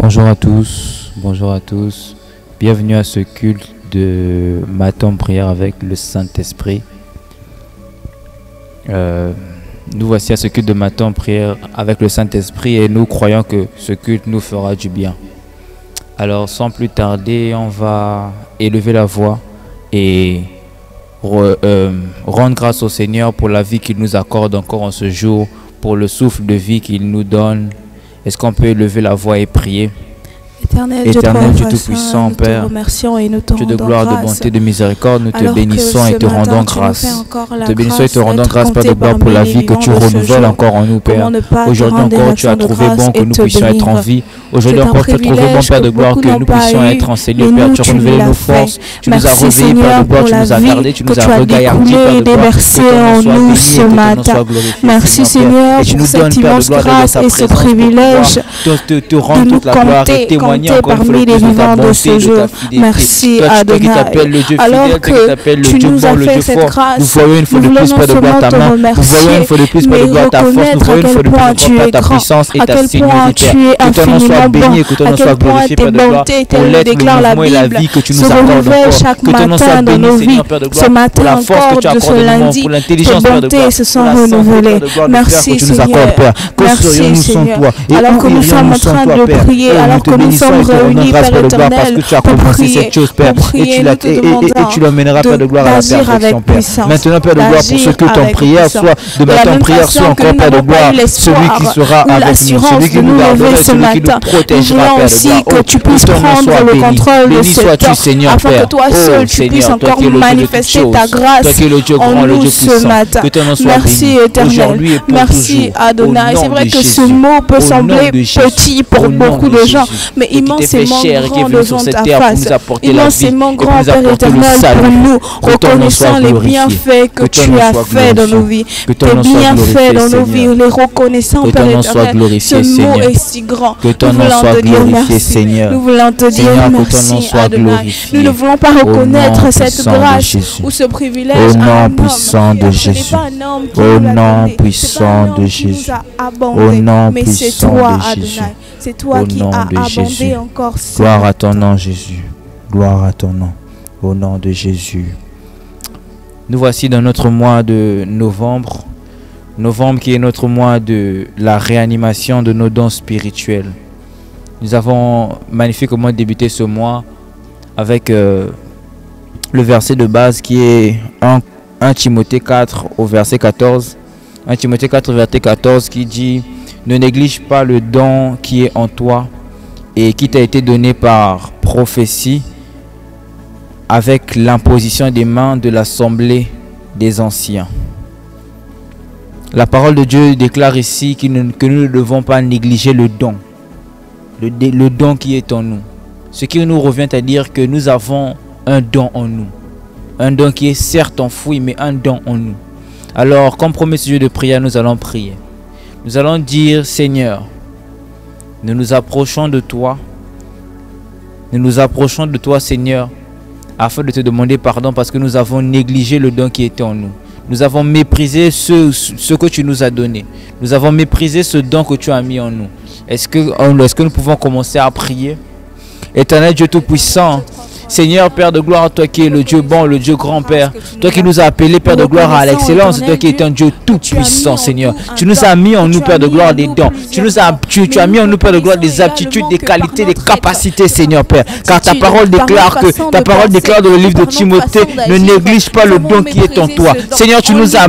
Bonjour à tous, bonjour à tous. Bienvenue à ce culte de matin en prière avec le Saint-Esprit. Nous voici à ce culte de matin en prière avec le Saint-Esprit et nous croyons que ce culte nous fera du bien. Alors sans plus tarder, on va élever la voix et rendre grâce au Seigneur pour la vie qu'il nous accorde encore en ce jour, pour le souffle de vie qu'il nous donne. Est-ce qu'on peut élever la voix et prier? Éternel Dieu Tout-Puissant, Père, Dieu de gloire, de bonté, de miséricorde, nous te bénissons et te rendons grâce. Te bénissons et te rendons grâce, Père de gloire, pour la vie que tu renouvelles encore en nous, Père. Aujourd'hui encore, tu as trouvé bon que nous puissions être en vie. Aujourd'hui encore, tu as trouvé bon, Père de gloire, que nous puissions être enseignés, Père. Tu as renouvelé nos forces, tu nous as réveillés, Père de gloire, tu nous as gardés, tu nous as regaillardis, Père de gloire. Que ton nom soit béni et que ton nom soit glorifié. Merci Seigneur pour cette immense grâce et ce privilège de nous compter parmi les vivants de ce jour. Merci Adonai. Alors que tu nous as fait cette grâce, nous voulons non seulement te remercier, mais reconnaître à quel point tu es grand, à quel point tu es infiniment bon, à quel point tes bontés, tel le déclare la Bible, se renouvellent chaque matin dans nos vies. Ce matin encore de ce lundi, tes bontés se sont renouvelées. Merci Seigneur. Merci Seigneur. Alors que nous sommes en train de prier, alors que nous sommes réunis, Père éternel, pour prier, et tu l'emmèneras, Père de gloire, à la perfection, Père. Maintenant, Père de gloire, pour ceux que ton prière soit de matin en prière, soit encore, Père de gloire, celui qui sera avec nous, celui qui nous gardera, celui qui nous protégera, Père de gloire. Que tu puisses prendre le contrôle de ce temps, afin que toi seul, tu puisses encore manifester ta grâce en nous ce matin. Merci éternel, merci Adonai. C'est vrai que ce mot peut sembler petit pour beaucoup de gens, mais immensément grand devant ta face, immensément grand, Père éternel, pour nous, reconnaissant les bienfaits que tu as fait dans nos vies, tes bienfaits dans nos vies, les reconnaissant, Père éternel. Ce mot est si grand. Nous voulons te dire merci. Nous voulons te dire merci, Adonai. Nous ne voulons pas reconnaître cette grâce ou ce privilège à un homme. Ce n'est pas un homme qui nous l'a donné, ce n'est pas un homme qui nous a abondé, mais c'est toi, Adonai. C'est toi qui as abondé encore. Gloire à ton nom, Jésus. Gloire à ton nom. Au nom de Jésus. Nous voici dans notre mois de novembre. Novembre qui est notre mois de la réanimation de nos dons spirituels. Nous avons magnifiquement débuté ce mois avec le verset de base qui est 1 Timothée 4 au verset 14. 1 Timothée 4 verset 14 qui dit: ne néglige pas le don qui est en toi et qui t'a été donné par prophétie avec l'imposition des mains de l'assemblée des anciens. La parole de Dieu déclare ici que nous ne devons pas négliger le don. Le don qui est en nous. Ce qui nous revient à dire que nous avons un don en nous. Un don qui est certes enfoui, mais un don en nous. Alors, comme promis ce jeu de prière, nous allons prier. Nous allons dire: Seigneur, nous nous approchons de toi. Nous nous approchons de toi, Seigneur, afin de te demander pardon parce que nous avons négligé le don qui était en nous. Nous avons méprisé ce que tu nous as donné. Nous avons méprisé ce don que tu as mis en nous. Est-ce que nous pouvons commencer à prier? Éternel Dieu Tout-Puissant, Seigneur, Père de gloire, toi qui es le Dieu bon, le Dieu grand Père, toi qui nous as appelés, Père de gloire, à l'excellence, toi qui es un Dieu tout puissant, Seigneur. Tu nous as mis en nous, Père de gloire, des dons. Tu as mis en nous, Père de gloire, des aptitudes, des qualités, des capacités, Seigneur, Père. Car ta parole déclare dans le livre de Timothée: ne néglige pas le don qui est en toi. Seigneur, tu nous as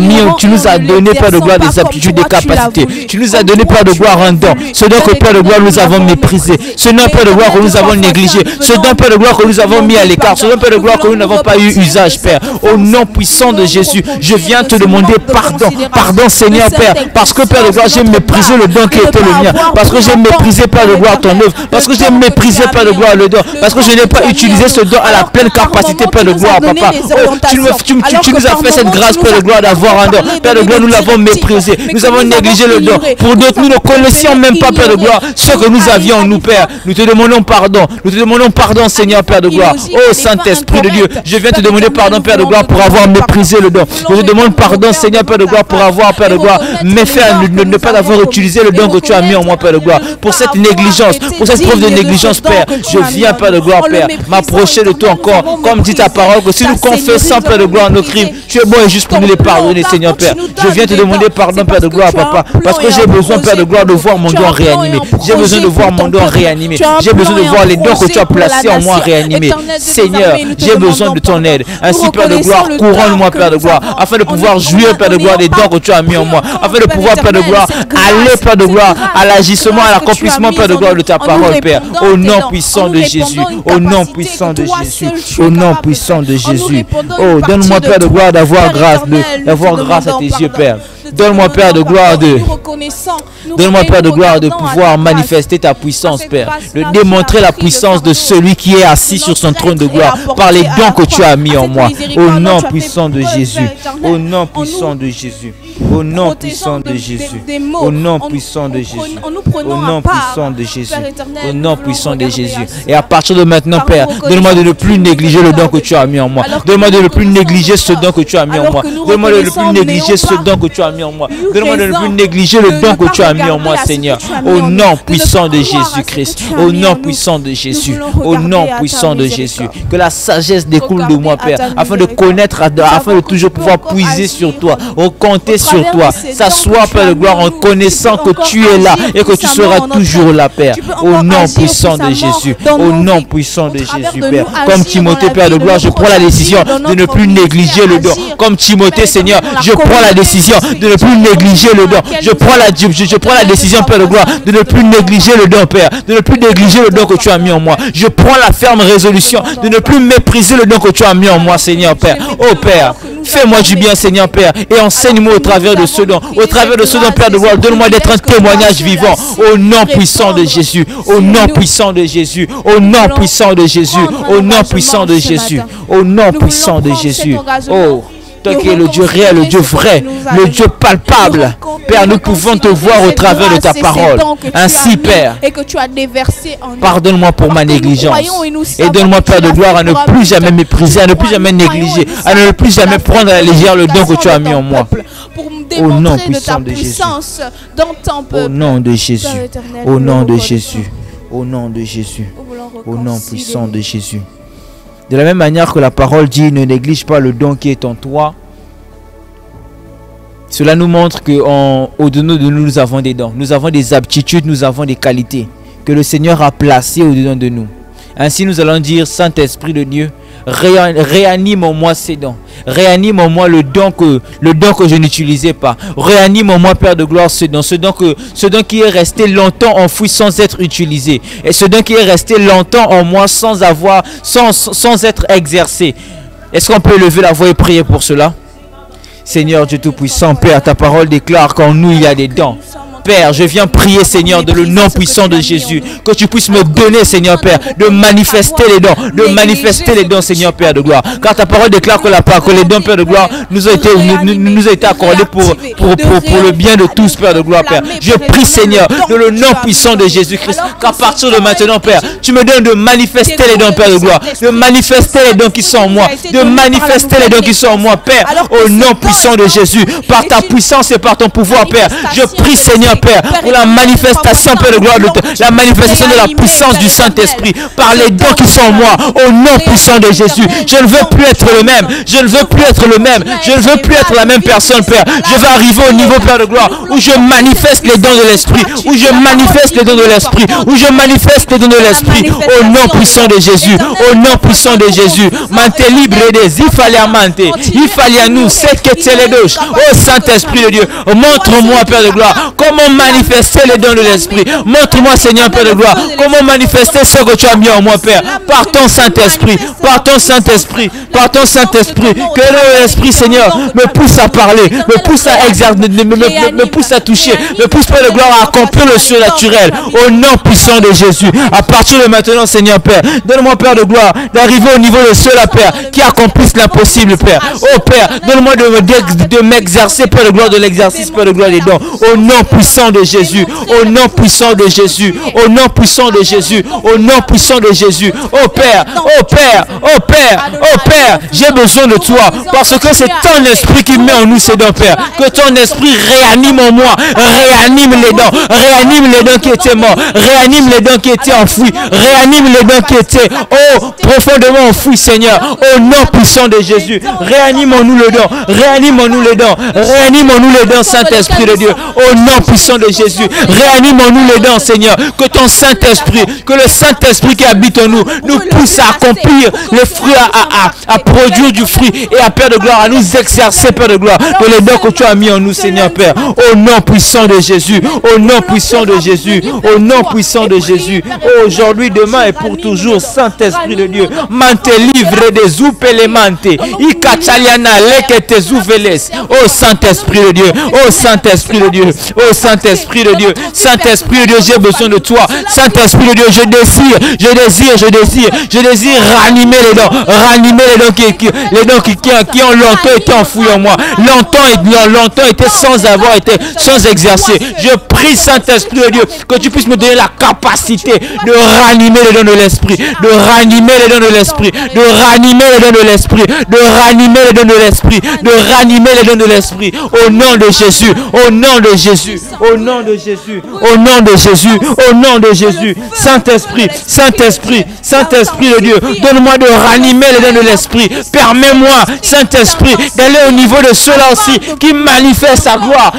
donné, Père de gloire, des aptitudes, des capacités. Tu nous as donné, Père de gloire, un don. Ce don que, Père de gloire, nous avons méprisé. Ce don, Père de gloire, que nous avons négligé. Ce don, Père de gloire, que nous avons mis à l'écart, ce nom, Père de gloire, que nous n'avons pas eu usage, Père. Au nom puissant de Jésus, je viens te demander pardon. Pardon, Seigneur, Père, parce que, Père de gloire, j'ai méprisé le don qui était le mien, parce que j'ai méprisé, Père de gloire, ton œuvre, parce que j'ai méprisé, Père de gloire, le don, parce que je n'ai pas utilisé ce don à la pleine capacité, Père de gloire, Papa. Oh, tu nous as fait cette grâce, Père de gloire, d'avoir un don. Père de gloire, nous l'avons méprisé, nous avons négligé le don. Pour d'autres, nous ne connaissions même pas, Père de gloire, ce que nous avions en nous, Père. Nous te demandons pardon, Seigneur, Père de gloire. Oh Saint-Esprit de Dieu, je viens te demander pardon, Père de gloire, pour avoir méprisé le don. Je te demande pardon, Seigneur, Père de gloire, pour avoir, Père de gloire, ne pas avoir utilisé le don que tu as mis en moi, Père de gloire. Pour cette négligence, pour cette preuve de négligence, Père, je viens, Père de gloire, Père, m'approcher de toi encore, comme dit ta parole, que si nous confessons, Père de gloire, nos crimes, tu es bon et juste pour nous les pardonner, Seigneur, Père. Je viens te demander pardon, Père de gloire, Papa, parce que j'ai besoin, Père de gloire, de voir mon don réanimé. J'ai besoin de voir mon don réanimé. J'ai besoin de voir les dons que tu as placés en moi réanimés. Seigneur, j'ai besoin de ton aide. Ainsi, Père de gloire, couronne-moi, Père de gloire, afin de pouvoir jouir, Père de gloire, des dons que tu as mis en moi, afin de pouvoir, Père de gloire, aller, Père de gloire, à l'agissement, à l'accomplissement, Père de gloire, de ta parole, Père. Au nom puissant de Jésus, au nom puissant de Jésus, au nom puissant de Jésus. Oh, donne-moi, Père de gloire, d'avoir grâce à tes yeux, Père. Donne-moi, Père de gloire, donne-moi, Père de gloire, de pouvoir manifester ta puissance, Père. De démontrer la puissance de celui qui est assis sur son trône de gloire par les dons que tu as mis en moi. Au nom puissant de Jésus. Au nom puissant de Jésus. Au nom puissant de Jésus. Au nom puissant de Jésus. Au nom puissant de Jésus. Au nom puissant de Jésus. Et à partir de maintenant, Père, donne-moi de ne plus négliger le don que tu as mis en moi. Donne-moi de ne plus négliger ce don que tu as mis en moi. Donne-moi de ne plus négliger ce don que tu as mis en moi. Donne-moi de ne plus négliger le don que tu as mis en moi, Seigneur. Au nom puissant de Jésus-Christ. Au nom puissant de Jésus. Au nom puissant de Jésus. Que la sagesse découle de moi, Père, afin de connaître, afin de toujours pouvoir puiser sur toi, compter sur toi, s'asseoir, Père de gloire, en connaissant que tu es là et que tu seras toujours là, Père. Au nom puissant de Jésus. Au nom puissant de Jésus, Père. Comme Timothée, Père de gloire, je prends la décision de ne plus négliger le don. Comme Timothée, Seigneur, je prends la décision de ne plus négliger le don. Je prends la décision, Père de gloire, de ne plus négliger le don, Père. De ne plus négliger le don que tu as mis en moi. Je prends la ferme résolution de ne plus mépriser le don que tu as mis en moi, Seigneur, Père. Oh, Père, fais-moi du bien, Seigneur, Père, et enseigne-moi au travers de ce don. Au travers de ce don, Père de gloire, donne-moi d'être un témoignage vivant. Au nom puissant de Jésus. Au nom puissant de Jésus. Au nom puissant de Jésus. Au nom puissant de Jésus. Au nom puissant de Jésus. Oh, toi qui es le Dieu réel, le Dieu vrai, le Dieu palpable, Père, nous pouvons te voir au travers de ta parole. Ainsi, Père, pardonne-moi pour ma négligence. Et donne-moi, Père de gloire, à ne plus jamais mépriser, à ne plus jamais négliger, à ne plus jamais prendre à la légère le don que tu as mis en moi. Au nom puissant de Jésus. Au nom de Jésus. Au nom de Jésus. Au nom de Jésus. Au nom puissant de Jésus. De la même manière que la parole dit, ne néglige pas le don qui est en toi. Cela nous montre qu'au-dedans de nous, nous avons des dons. Nous avons des aptitudes, nous avons des qualités que le Seigneur a placées au-dedans de nous. Ainsi, nous allons dire, Saint-Esprit de Dieu, réanime en moi ces dons. Réanime en moi le don que je n'utilisais pas. Réanime en moi, Père de gloire, ce don qui est resté longtemps enfoui sans être utilisé. Et ce don qui est resté longtemps en moi sans être exercé. Est-ce qu'on peut lever la voix et prier pour cela? Seigneur Dieu Tout-Puissant, Père, ta parole déclare qu'en nous il y a des dons. Père, je viens prier, Seigneur, de le nom puissant de Jésus, que tu puisses me donner, Seigneur Père, de manifester les dons, Seigneur Père de gloire. Car ta parole déclare que les dons, Père de gloire, nous ont été accordés pour le bien de tous, Père de gloire, Père. Je prie, Seigneur, de le nom puissant de Jésus-Christ, qu'à partir de maintenant, Père, tu me donnes de manifester les dons, Père de gloire, de manifester les dons qui sont en moi, de manifester les dons qui sont en moi, Père, au nom puissant de Jésus, par ta puissance et par ton pouvoir, Père. Je prie, Seigneur, Père, pour la manifestation, Père de gloire, la manifestation de la puissance du Saint-Esprit par les dons qui sont en moi, au nom puissant de Jésus. Je ne veux plus être le même, je ne veux plus être le même, je ne veux plus être la même personne, Père. Je veux arriver au niveau, Père de gloire, où je manifeste les dons de l'Esprit, où je manifeste les dons de l'Esprit, où je manifeste les dons de l'Esprit, au nom puissant de Jésus, au nom puissant de Jésus. Mante libre des il fallait à nous, cette que c'est les deux. Oh Saint-Esprit de Dieu, montre-moi, Père de gloire, comment manifester les dons de l'Esprit. Montre-moi, Seigneur, Père de gloire, comment manifester ce que tu as mis en moi, Père, par ton Saint-Esprit, par ton Saint-Esprit, par ton Saint-Esprit. Que l'Esprit, Seigneur, me pousse à parler, me pousse à exercer, me pousse à toucher, me pousse, Père de gloire, à accomplir le surnaturel, au nom puissant de Jésus. À partir de maintenant, Seigneur, Père, donne-moi, Père de gloire, d'arriver au niveau de ceux-là, Père, qui accomplissent l'impossible, Père. Oh, Père, donne-moi de m'exercer, Père de gloire, de l'exercice, Père de gloire, des dons, au nom puissant puissant de Jésus, au nom puissant de Jésus, au nom puissant de Jésus, au nom puissant de Jésus. Oh Père, oh Père, oh Père, oh Père, j'ai besoin de toi parce que c'est ton esprit qui met en nous ces dons, Père. Que ton esprit réanime en moi, réanime les dons qui étaient morts, réanime les dons qui étaient enfouis, réanime les dons qui étaient profondément enfouis, Seigneur, au nom puissant de Jésus. Réanime-nous les dons, réanime-nous les dons, réanime-nous les dons, Saint-Esprit de Dieu, au nom puissant de Jésus. Réanime-nous les dons, Seigneur, que ton Saint-Esprit, que le Saint-Esprit qui habite en nous, nous pousse à accomplir les fruits, à produire du fruit et à Père de gloire, à nous exercer, Père de gloire, que les dons que tu as mis en nous, Seigneur Père, au nom puissant de Jésus, au nom puissant de Jésus, au nom puissant de Jésus, aujourd'hui, demain et pour toujours, Saint-Esprit de Dieu, mante livre des oupelemante, ikachaliana lekete zouveles, ô Saint-Esprit de Dieu, ô Saint-Esprit de Dieu, ô Saint-Esprit de Dieu, Saint-Esprit de Dieu, j'ai besoin de toi, Saint-Esprit de Dieu, je désire ranimer les dons qui ont longtemps été enfouis en moi, longtemps été sans exercer. Je prie, Saint-Esprit de Dieu, que tu puisses me donner la capacité de ranimer les dons de l'esprit, de ranimer les dons de l'esprit, de ranimer les dons de l'esprit, de ranimer les dons de l'esprit, de ranimer les dons de l'esprit, au nom de Jésus, au nom de Jésus, au nom de Jésus, au nom de Jésus, au nom de Jésus. Saint-Esprit, Saint-Esprit, Saint-Esprit de Dieu, donne-moi de ranimer les dons de l'esprit. Permets-moi, Saint-Esprit, d'aller au niveau de ceux-là aussi qui manifestent sa gloire,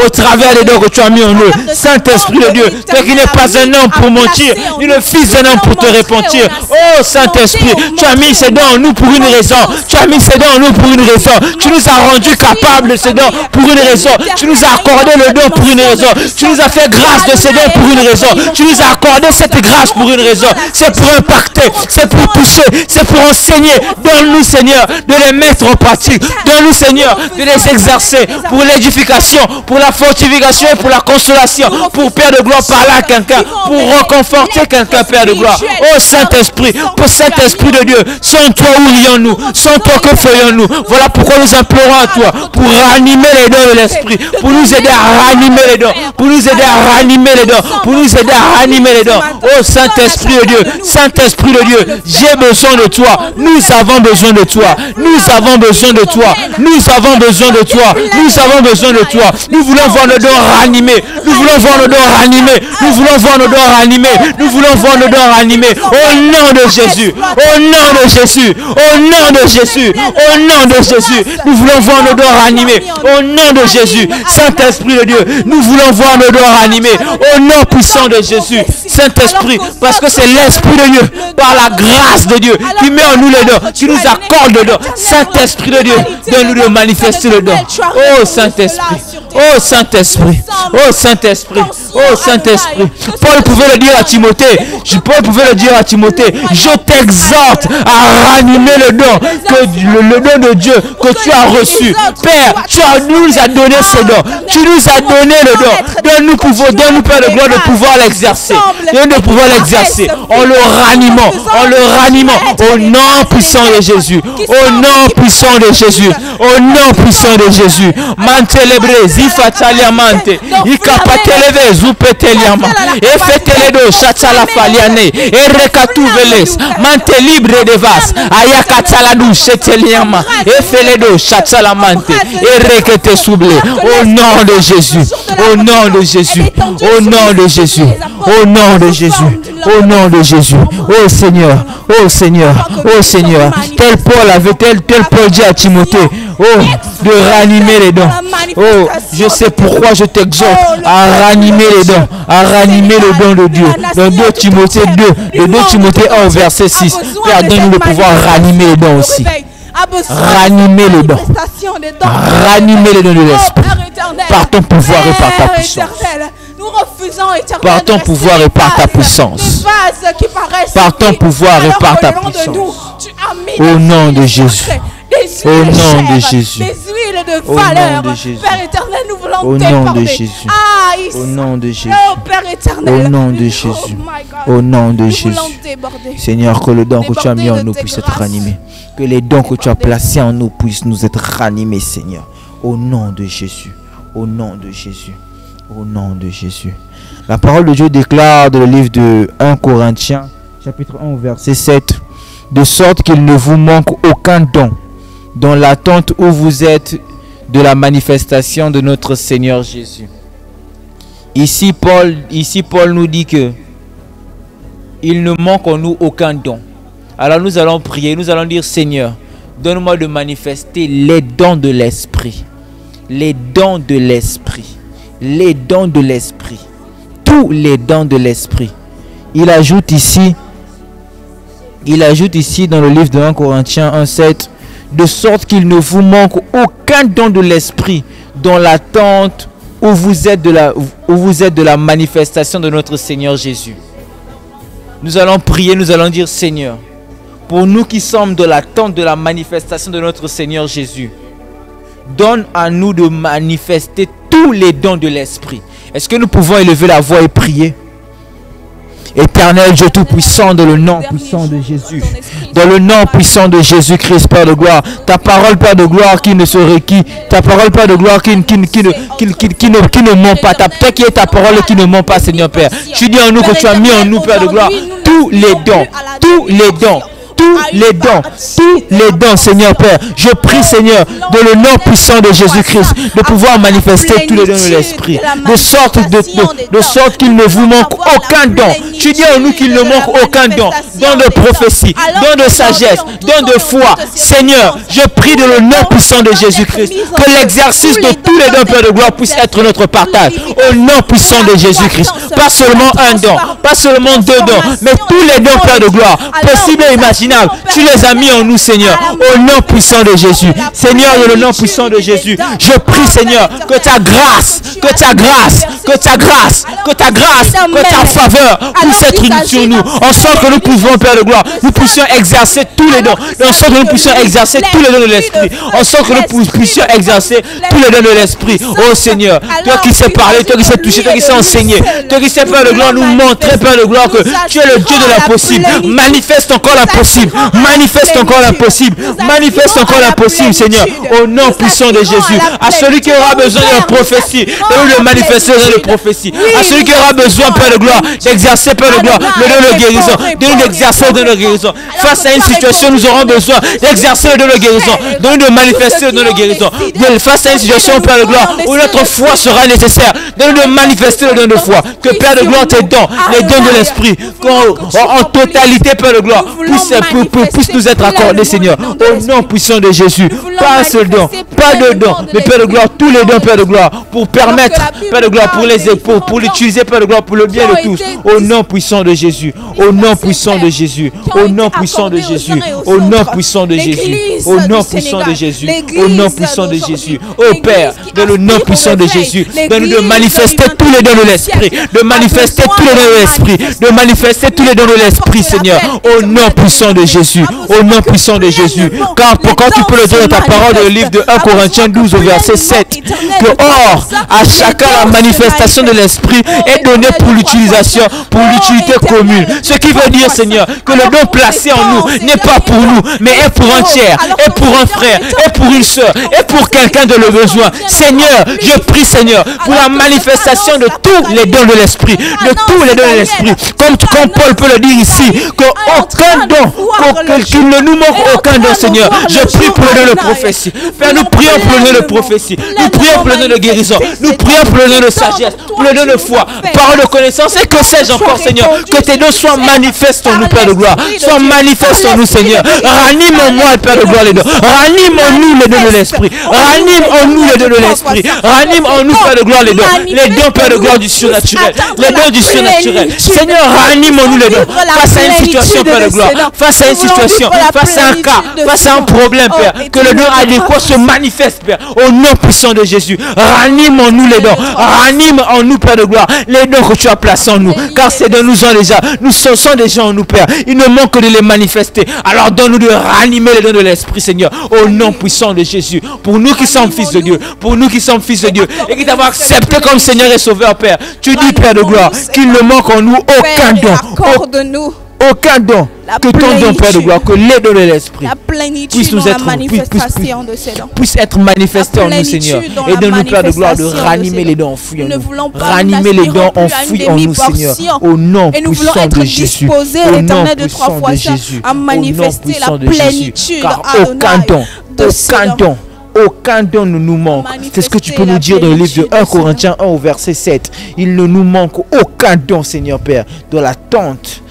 au travers des dons que tu as mis en eux. Saint-Esprit de Dieu, toi qui n'es pas un homme pour mentir, ni le fils d'un homme pour te repentir. Oh Saint-Esprit, tu as mis ces dons en nous pour une raison. Tu as mis ces dons en nous pour une raison. Tu nous as rendus capables de ces dons pour une raison. Tu nous as accordé le don pour une raison. Tu nous as fait grâce de ces dons pour une raison. Tu nous as accordé cette grâce pour une raison. C'est pour impacter, c'est pour toucher, c'est pour enseigner. Donne-nous, Seigneur, de les mettre en pratique. Donne-nous, Seigneur, de les exercer pour l'édification, pour la fortification et pour la consolation, pour Père de gloire parler à quelqu'un, pour reconforter quelqu'un, Père de gloire. Oh Saint-Esprit, pour Saint-Esprit de Dieu, sans toi où rions-nous, sans toi que ferions-nous. Voilà pourquoi nous implorons à toi, pour ranimer les dons de l'esprit, pour nous aider à ranimer les dons, pour nous aider à ranimer les dons, pour nous aider à ranimer les dons. Oh Saint-Esprit de Dieu, Saint-Esprit de Dieu, j'ai besoin de toi, nous avons besoin de toi, nous avons besoin de toi, nous avons besoin de toi, nous avons besoin de toi. Nous voulons voir nos dons ranimés, nous voulons voir nos dons ranimés, nous voulons voir nos dons ranimés, nous voulons voir nos dons ranimés, au nom de Jésus, au nom de Jésus, au nom de Jésus, au nom de Jésus, nous voulons voir nos dons ranimés, au nom de Jésus. Saint-Esprit de Dieu, nous voulons voir nos dons ranimés, au nom puissant de Jésus. Saint-Esprit, parce que c'est l'Esprit de Dieu, par la grâce de Dieu, qui met en nous les dons, qui nous accorde le don. Saint-Esprit de Dieu, donne-nous de manifester le don. Oh Saint-Esprit, oh Saint-Esprit, oh Saint-Esprit, oh Saint-Esprit. Paul pouvait le dire à Timothée, je t'exhorte à ranimer le don, le don de Dieu que tu as reçu. Père, tu nous as donné ce don, tu nous as donné le don. Donne-nous Père de gloire de pouvoir l'exercer, de pouvoir l'exercer en le ranimant, au nom puissant de Jésus, au nom puissant de Jésus, au nom puissant de Jésus. Mantelebre, zifatalia mante, ikapateleve zupeteliama, efeteledo chatala faliane, erekatu veles, mante libre de vas, ayakataladu cheteliama, efeledo chatala mante, erekete souble, au nom de Jésus, au nom de Jésus, au nom de Jésus, au nom de Jésus, au nom de Jésus. Oh Seigneur, oh Seigneur, oh Seigneur, tel Paul avait, tel Paul dit à Timothée, oh, de ranimer les dons. Oh, je sais pourquoi je t'exhorte à ranimer les dons, à ranimer le don de Dieu. Dans 2 Timothée 2, 2 Timothée 1, verset 6. Père, donne-nous le pouvoir ranimer les dons aussi. Ranimer les dons. Ranimer les dons de l'esprit. Par ton pouvoir et par ta puissance. Par ton pouvoir et par ta puissance. Par ton pouvoir et par ta puissance. Au nom de Jésus. Au nom de Jésus. Au nom de Jésus. Père éternel, nous voulons au nom de Jésus. Au nom de Jésus. Au nom de Jésus. Au nom de Jésus. Seigneur, que le don que tu as mis en nous puisse être ranimé. Que les dons que tu as placés en nous puissent nous être ranimés, Seigneur. Au nom de Jésus. Au nom de Jésus. Au nom de Jésus. La parole de Dieu déclare dans le livre de 1 Corinthiens, chapitre 1, verset 7, de sorte qu'il ne vous manque aucun don dans l'attente où vous êtes de la manifestation de notre Seigneur Jésus. Ici, Paul nous dit que il ne manque en nous aucun don. Alors nous allons prier, nous allons dire: Seigneur, donne-moi de manifester les dons de l'Esprit. Les dons de l'Esprit. Les dons de l'Esprit. Tous les dons de l'Esprit. Il ajoute ici dans le livre de 1 Corinthiens 1,7, de sorte qu'il ne vous manque aucun don de l'Esprit dans l'attente où vous êtes de la manifestation de notre Seigneur Jésus. Nous allons prier, nous allons dire: Seigneur, pour nous qui sommes dans l'attente de la manifestation de notre Seigneur Jésus, donne à nous de manifester tous les dons de l'Esprit. Est-ce que nous pouvons élever la voix et prier? Éternel Dieu Tout-Puissant, dans le nom puissant de Jésus, dans le nom puissant de Jésus-Christ, Père de gloire, ta parole, Père de gloire, qui ne se requit, ta parole, Père de gloire, qui ne ment pas, toi qui es ta parole qui ne ment pas, Seigneur Père. Tu dis en nous que tu as mis en nous, Père de gloire, tous les dons, tous les dons. Tous les dons, Seigneur Père. Je prie, Seigneur, dans le nom puissant de Jésus-Christ, de pouvoir manifester tous les dons de l'Esprit, de sorte qu'il ne vous manque aucun don. Tu dis en nous qu'il ne manque aucun don. Don de prophétie, don de sagesse, don de foi. Seigneur, je prie dans le nom puissant de Jésus-Christ, que l'exercice de tous les dons, Père de gloire, puisse être notre partage. Au nom puissant de Jésus-Christ. Pas seulement un don, pas seulement deux dons, mais tous les dons, Père de gloire, possibles et imaginables. Tu les as mis en nous, Seigneur, au nom puissant de Jésus. Seigneur, dans le nom puissant de Jésus, je prie, Seigneur, que ta grâce, que ta faveur puisse être unie sur nous, en sorte que nous pouvons, Père de gloire, nous puissions exercer tous les dons, en sorte que nous puissions exercer tous les dons de l'Esprit, en sorte que nous puissions exercer tous les dons de l'Esprit. Oh Seigneur, toi qui sais parler, toi qui sais toucher, toi qui sais enseigner, toi qui sais, Père de gloire, nous montrer, Père de gloire, que tu es le Dieu de l'impossible. Manifeste encore l'impossible. Manifeste encore l'impossible. Manifeste encore l'impossible, Seigneur. Au nom puissant de Jésus. À celui qui aura besoin de prophétie, de manifester de prophétie. À celui qui aura besoin, Père de gloire, d'exercer, Père de gloire, le don de guérison. De nous exercer le don de guérison. Face à une situation, nous aurons besoin d'exercer le don de guérison. De nous manifester le don de guérison. Face à une situation, Père de gloire, où notre foi sera nécessaire. De nous manifester le don de foi. Que, Père de gloire, tes dons, les dons de l'Esprit, en totalité, Père de gloire, puisse nous être accordé, Seigneur, au nom puissant de Jésus. Pas un seul don, pas deux dons, mais Père de gloire, tous les dons, Père de gloire, pour permettre, Père de gloire, pour l'utiliser, Père de gloire, pour le bien de tous, au nom puissant de Jésus, au nom puissant de Jésus, au nom puissant de Jésus, au nom puissant de Jésus, au nom puissant de Jésus, au nom puissant de Jésus. Ô Père, dans le nom puissant de Jésus, donne-nous de manifester tous les dons de l'Esprit, de manifester tous les dons de l'Esprit, de manifester tous les dons de l'Esprit, Seigneur, au nom puissant de Jésus, au nom puissant de Jésus. Car quand tu peux le dire dans ta parole dans le livre de 1 Corinthiens 12 au verset 7, que or à chacun la manifestation de l'Esprit est donnée pour l'utilisation, pour l'utilité commune. Ce qui veut dire, Seigneur, que le don placé en nous n'est pas pour nous, mais est pour un tiers, est pour un frère, est pour une soeur, est pour quelqu'un de le besoin. Seigneur, je prie, Seigneur, pour la manifestation de tous les dons de l'Esprit, de tous les dons de l'Esprit. Comme Paul peut le dire ici, qu'aucun don, qu'il ne nous manque aucun don, Seigneur. Je prie pour le don de prophétie. Père, nous prions pour le don de prophétie. Nous prions pour le don de guérison. Nous prions pour le don de sagesse, pour le don de foi, parole de connaissance. Et que sais-je encore, Seigneur, que tes dons soient manifestes en nous, Père de gloire. Soient manifestes en nous, Seigneur. Ranime en moi, Père de gloire, les dons. Ranime en nous les dons de l'Esprit. Ranime en nous les dons de l'Esprit. Ranime en nous, Père de gloire, les dons. Les dons, Père de gloire, du surnaturel. Les dons du surnaturel. Seigneur, ranime en nous les dons. Face à une situation, Père de gloire. Face à une situation, face à un cas, face à un problème, Père, que le don adéquat se manifeste, Père, au nom puissant de Jésus. Ranime en nous les dons, ranime en nous, Père de gloire, les dons que tu as placés en nous, car ces dons nous ont déjà, nous sont déjà en nous, Père. Il ne manque que de les manifester. Alors donne-nous de ranimer les dons de l'Esprit, Seigneur, au nom puissant de Jésus. Pour nous qui sommes fils de Dieu, pour nous qui sommes fils de Dieu, et qui t'avons accepté comme Seigneur et Sauveur, Père, tu dis, Père de gloire, qu'il ne manque en nous aucun don. aucun don que ton don, Père de gloire, que les dons de l'Esprit puissent nous être puissent être manifestés en nous, Seigneur. Et donne-nous, Père de gloire, de ranimer les dons enfouis en nous. Ranimer les dons enfouis en nous, Seigneur. Au nom puissant de Jésus. Au nom puissant de Jésus. Au nom puissant de Jésus. Car aucun don ne nous manque. C'est ce que tu peux nous dire dans le livre de 1 Corinthiens 1 au verset 7. Il ne nous manque aucun don, Seigneur Père, de l'attente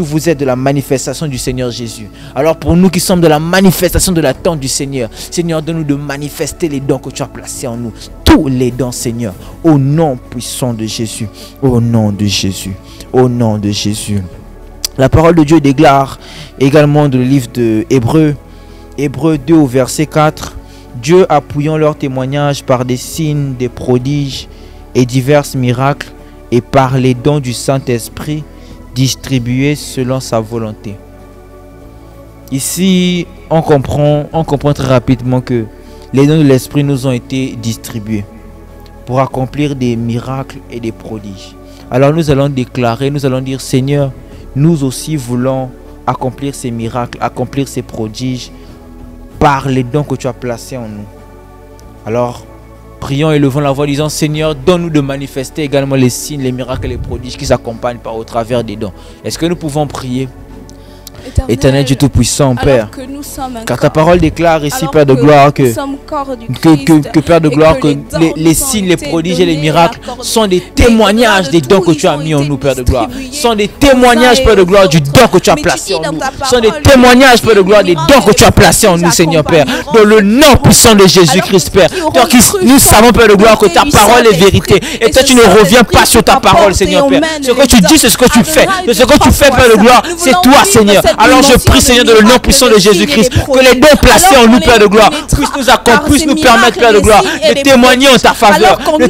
où vous êtes de la manifestation du Seigneur Jésus. Alors pour nous qui sommes de la manifestation de l'attente du Seigneur, Seigneur, donne-nous de manifester les dons que tu as placés en nous. Tous les dons, Seigneur, au nom puissant de Jésus. Au nom de Jésus. Au nom de Jésus. La parole de Dieu déclare également dans le livre de Hébreux 2 au verset 4. Dieu appuyant leur témoignage par des signes, des prodiges et divers miracles et par les dons du Saint-Esprit distribués selon sa volonté. Ici, on comprend très rapidement que les dons de l'Esprit nous ont été distribués pour accomplir des miracles et des prodiges. Alors nous allons déclarer, nous allons dire, Seigneur, nous aussi voulons accomplir ces miracles, accomplir ces prodiges par les dons que tu as placés en nous. Alors, prions et levons la voix disant, Seigneur, donne-nous de manifester également les signes, les miracles et les prodiges qui s'accompagnent au travers des dons. Est-ce que nous pouvons prier? Éternel Dieu Tout-Puissant, Père, car ta parole déclare ici, Père de gloire, que Père de gloire, que les signes, les prodiges et les miracles sont des témoignages des dons que tu as mis en nous, Père de gloire. Sont des témoignages, Père de gloire, du don que tu as placé en nous. Sont des témoignages, Père de gloire, des dons que tu as placés en nous, Seigneur Père. Dans le nom puissant de Jésus-Christ, Père. Donc nous savons, Père de gloire, que ta parole est vérité. Et toi, tu ne reviens pas sur ta parole, Seigneur Père. Ce que tu dis, c'est ce que tu fais. Et ce que tu fais, Père de gloire, c'est toi, Seigneur. Alors je prie, Seigneur, dans le nom puissant de Jésus-Christ, que les dons placés en nous, Père de gloire, puissent nous permettre, Père de gloire, de témoigner en ta faveur. Nous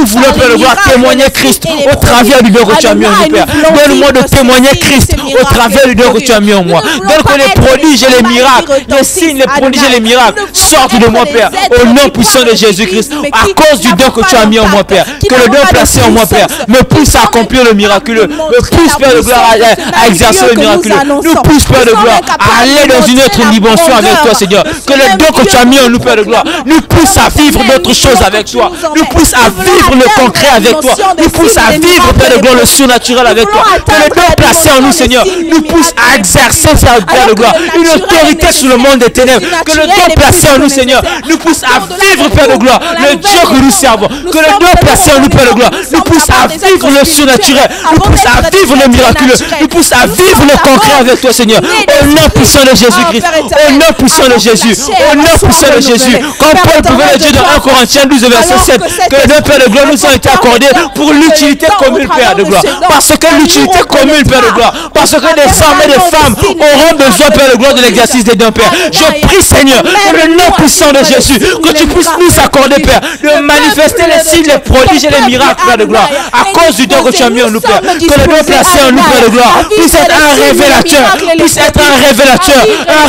voulons, Père de gloire, témoigner Christ au travers du don que tu as mis en nous, Père. Donne-moi de témoigner Christ au travers du don que tu as mis en moi. Donne que les prodiges et les miracles, les signes, les prodiges et les miracles sortent de moi, Père, au nom puissant de Jésus-Christ, à cause du don que tu as mis en moi, Père. Que le don placé en moi, Père, me pousse à accomplir le miraculeux, me pousse, Père de gloire, à exercer le miraculeux. Nous pousse, Père de gloire, à aller dans une autre dimension avec toi, Seigneur. Que le don que tu as mis en nous, Père de gloire, nous pousse à vivre d'autres choses avec toi. Nous pousse à vivre le concret avec toi. Nous pousse à vivre, Père de gloire, le surnaturel avec toi. Que le don placé en nous, Seigneur, nous pousse à exercer, Père de gloire, une autorité sur le monde des ténèbres. Que le don placé en nous, Seigneur, nous pousse à vivre, Père de gloire, le Dieu que nous servons. Que le don placé en nous, Père de gloire, nous pousse à vivre le surnaturel. Nous pousse à vivre le miraculeux. Nous pousse à vivre le concret avec toi, Seigneur. Au nom puissant de Jésus-Christ. Au nom puissant de Jésus. Au nom puissant de Jésus. Comme Paul pouvait le dire dans 1 Corinthiens 12 verset 7, que les deux Pères de gloire nous ont été accordés pour l'utilité commune, Père de gloire. Parce que l'utilité commune, Père de gloire. Parce que des hommes et des femmes auront besoin, Père de gloire, de l'exercice des dons, Père. Je prie, Seigneur, dans le nom puissant de Jésus, que tu puisses nous accorder, Père, de manifester les signes, les prodiges et les miracles, Père de gloire, à cause du don que tu as mis en nous, Père. Que le don placé en nous, Père de gloire, puisse être un révélateur, puisse être un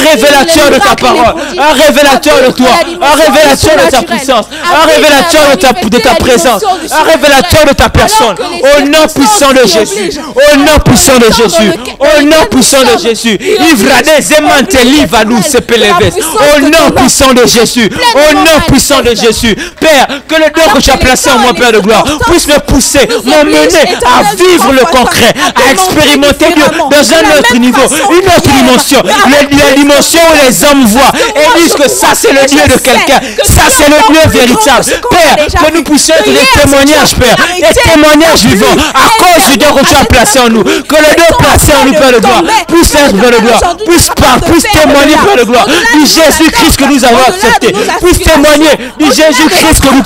révélateur de ta parole, un révélateur de toi, un révélateur de ta puissance, un révélateur de ta présence, un révélateur de ta personne. Au nom puissant de Jésus, au nom puissant de Jésus, au nom puissant de Jésus. Au nom puissant de Jésus, au nom puissant de Jésus. Père, que le don que tu as placé en moi, Père de gloire, puisse me pousser, m'emmener à vivre le concret, à expérimenter Dieu dans un autre niveau, une autre dimension, la dimension où les hommes voient et disent que ça c'est le Dieu de quelqu'un, ça c'est le Dieu véritable. Père, que nous puissions être des témoignages, Père, des témoignages vivants à cause du don que tu as placé en nous. Que le don placé en nous, Père de gloire, puisse être, Père de gloire, puisse témoigner, Père de gloire, du Jésus-Christ que nous avons accepté, puisse témoigner du Jésus-Christ que nous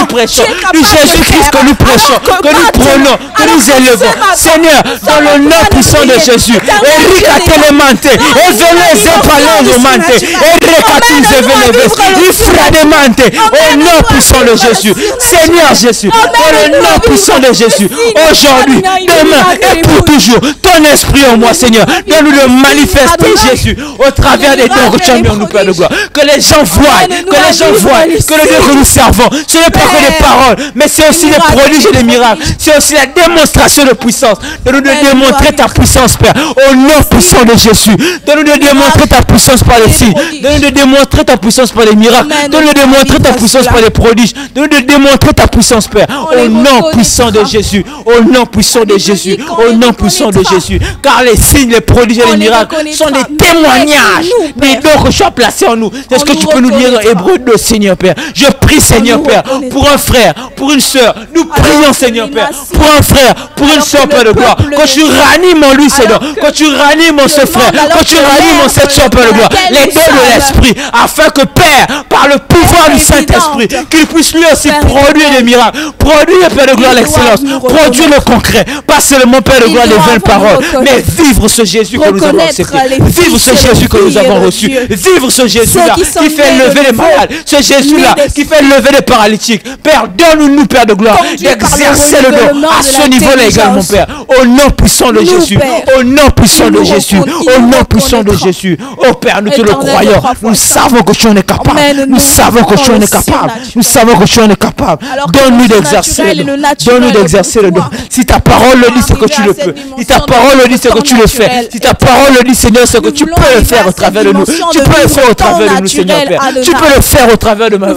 prêchons, du Jésus-Christ que nous prêchons, que nous prenons, que nous élevons. Seigneur, dans le nom puissant de Jésus, Erika Telemante, Eveleze Palomante, Erekatu Eveleze, Ifrademante, au nom puissant de Jésus. Seigneur Jésus, dans le nom puissant de Jésus, aujourd'hui, demain et pour toujours, ton esprit en moi, Seigneur, donne-nous le manifester, Jésus, au travers des dons que tu as mis en nous, Père de gloire. Que les gens voient, que le Dieu que nous servons, ce n'est pas que des paroles, mais c'est aussi des prodiges et des miracles. C'est aussi la démonstration de puissance. Donne-nous de démontrer ta puissance, Père, au nom puissant de Jésus. Donne-nous de démontrer ta puissance par les signes. Donne-nous de démontrer ta puissance par les miracles. Donne-nous de démontrer ta puissance par les prodiges. Donne-nous de démontrer ta puissance, Père, au nom puissant de Jésus. Au nom puissant de Jésus. Au nom puissant de Jésus. Car les signes, les prodiges et les miracles sont des témoignages des dons que tu as placés en nous. C'est ce que tu peux nous dire dans Hébreux 2, Seigneur Père. Je prie, Seigneur Père, pour un frère, pour une soeur. Nous prions, Seigneur Père, pour un frère, pour une soeur, Père de gloire. Quand tu ranimes en lui, Seigneur, quand tu ranimes en ce frère, quand tu ranimes en cette soeur, Père de gloire, les dons de l'esprit, afin que Père, par le pouvoir du Saint-Esprit, qu'il puisse lui aussi produire des miracles, produire, Père de gloire, l'excellence, produire le concret, pas seulement, Père de gloire, les vaines paroles, mais vivre ce Jésus que nous avons accepté, vivre ce Jésus que nous avons reçu, vivre ce Jésus-là qui fait lever les malades, ce Jésus-là qui fait lever les paralytiques. Père, donne-nous, Père de gloire, d'exercer le don à ce niveau-là également, Père, au nom puissant de Jésus, au nom puissant de Jésus, au nom puissant de Jésus. Oh Père, nous te le croyons, nous savons que tu en es capable, nous savons que tu en es capable, nous savons que tu en es capable. Donne-nous d'exercer le don, donne-nous d'exercer le don. Si ta parole le dit, c'est que tu le peux. Si ta parole le dit, c'est que tu le fais. Si ta parole le dit, Seigneur, c'est que tu peux le faire au travers de nous. Tu peux le faire au travers de nous, Seigneur Père. Tu peux le faire au travers de la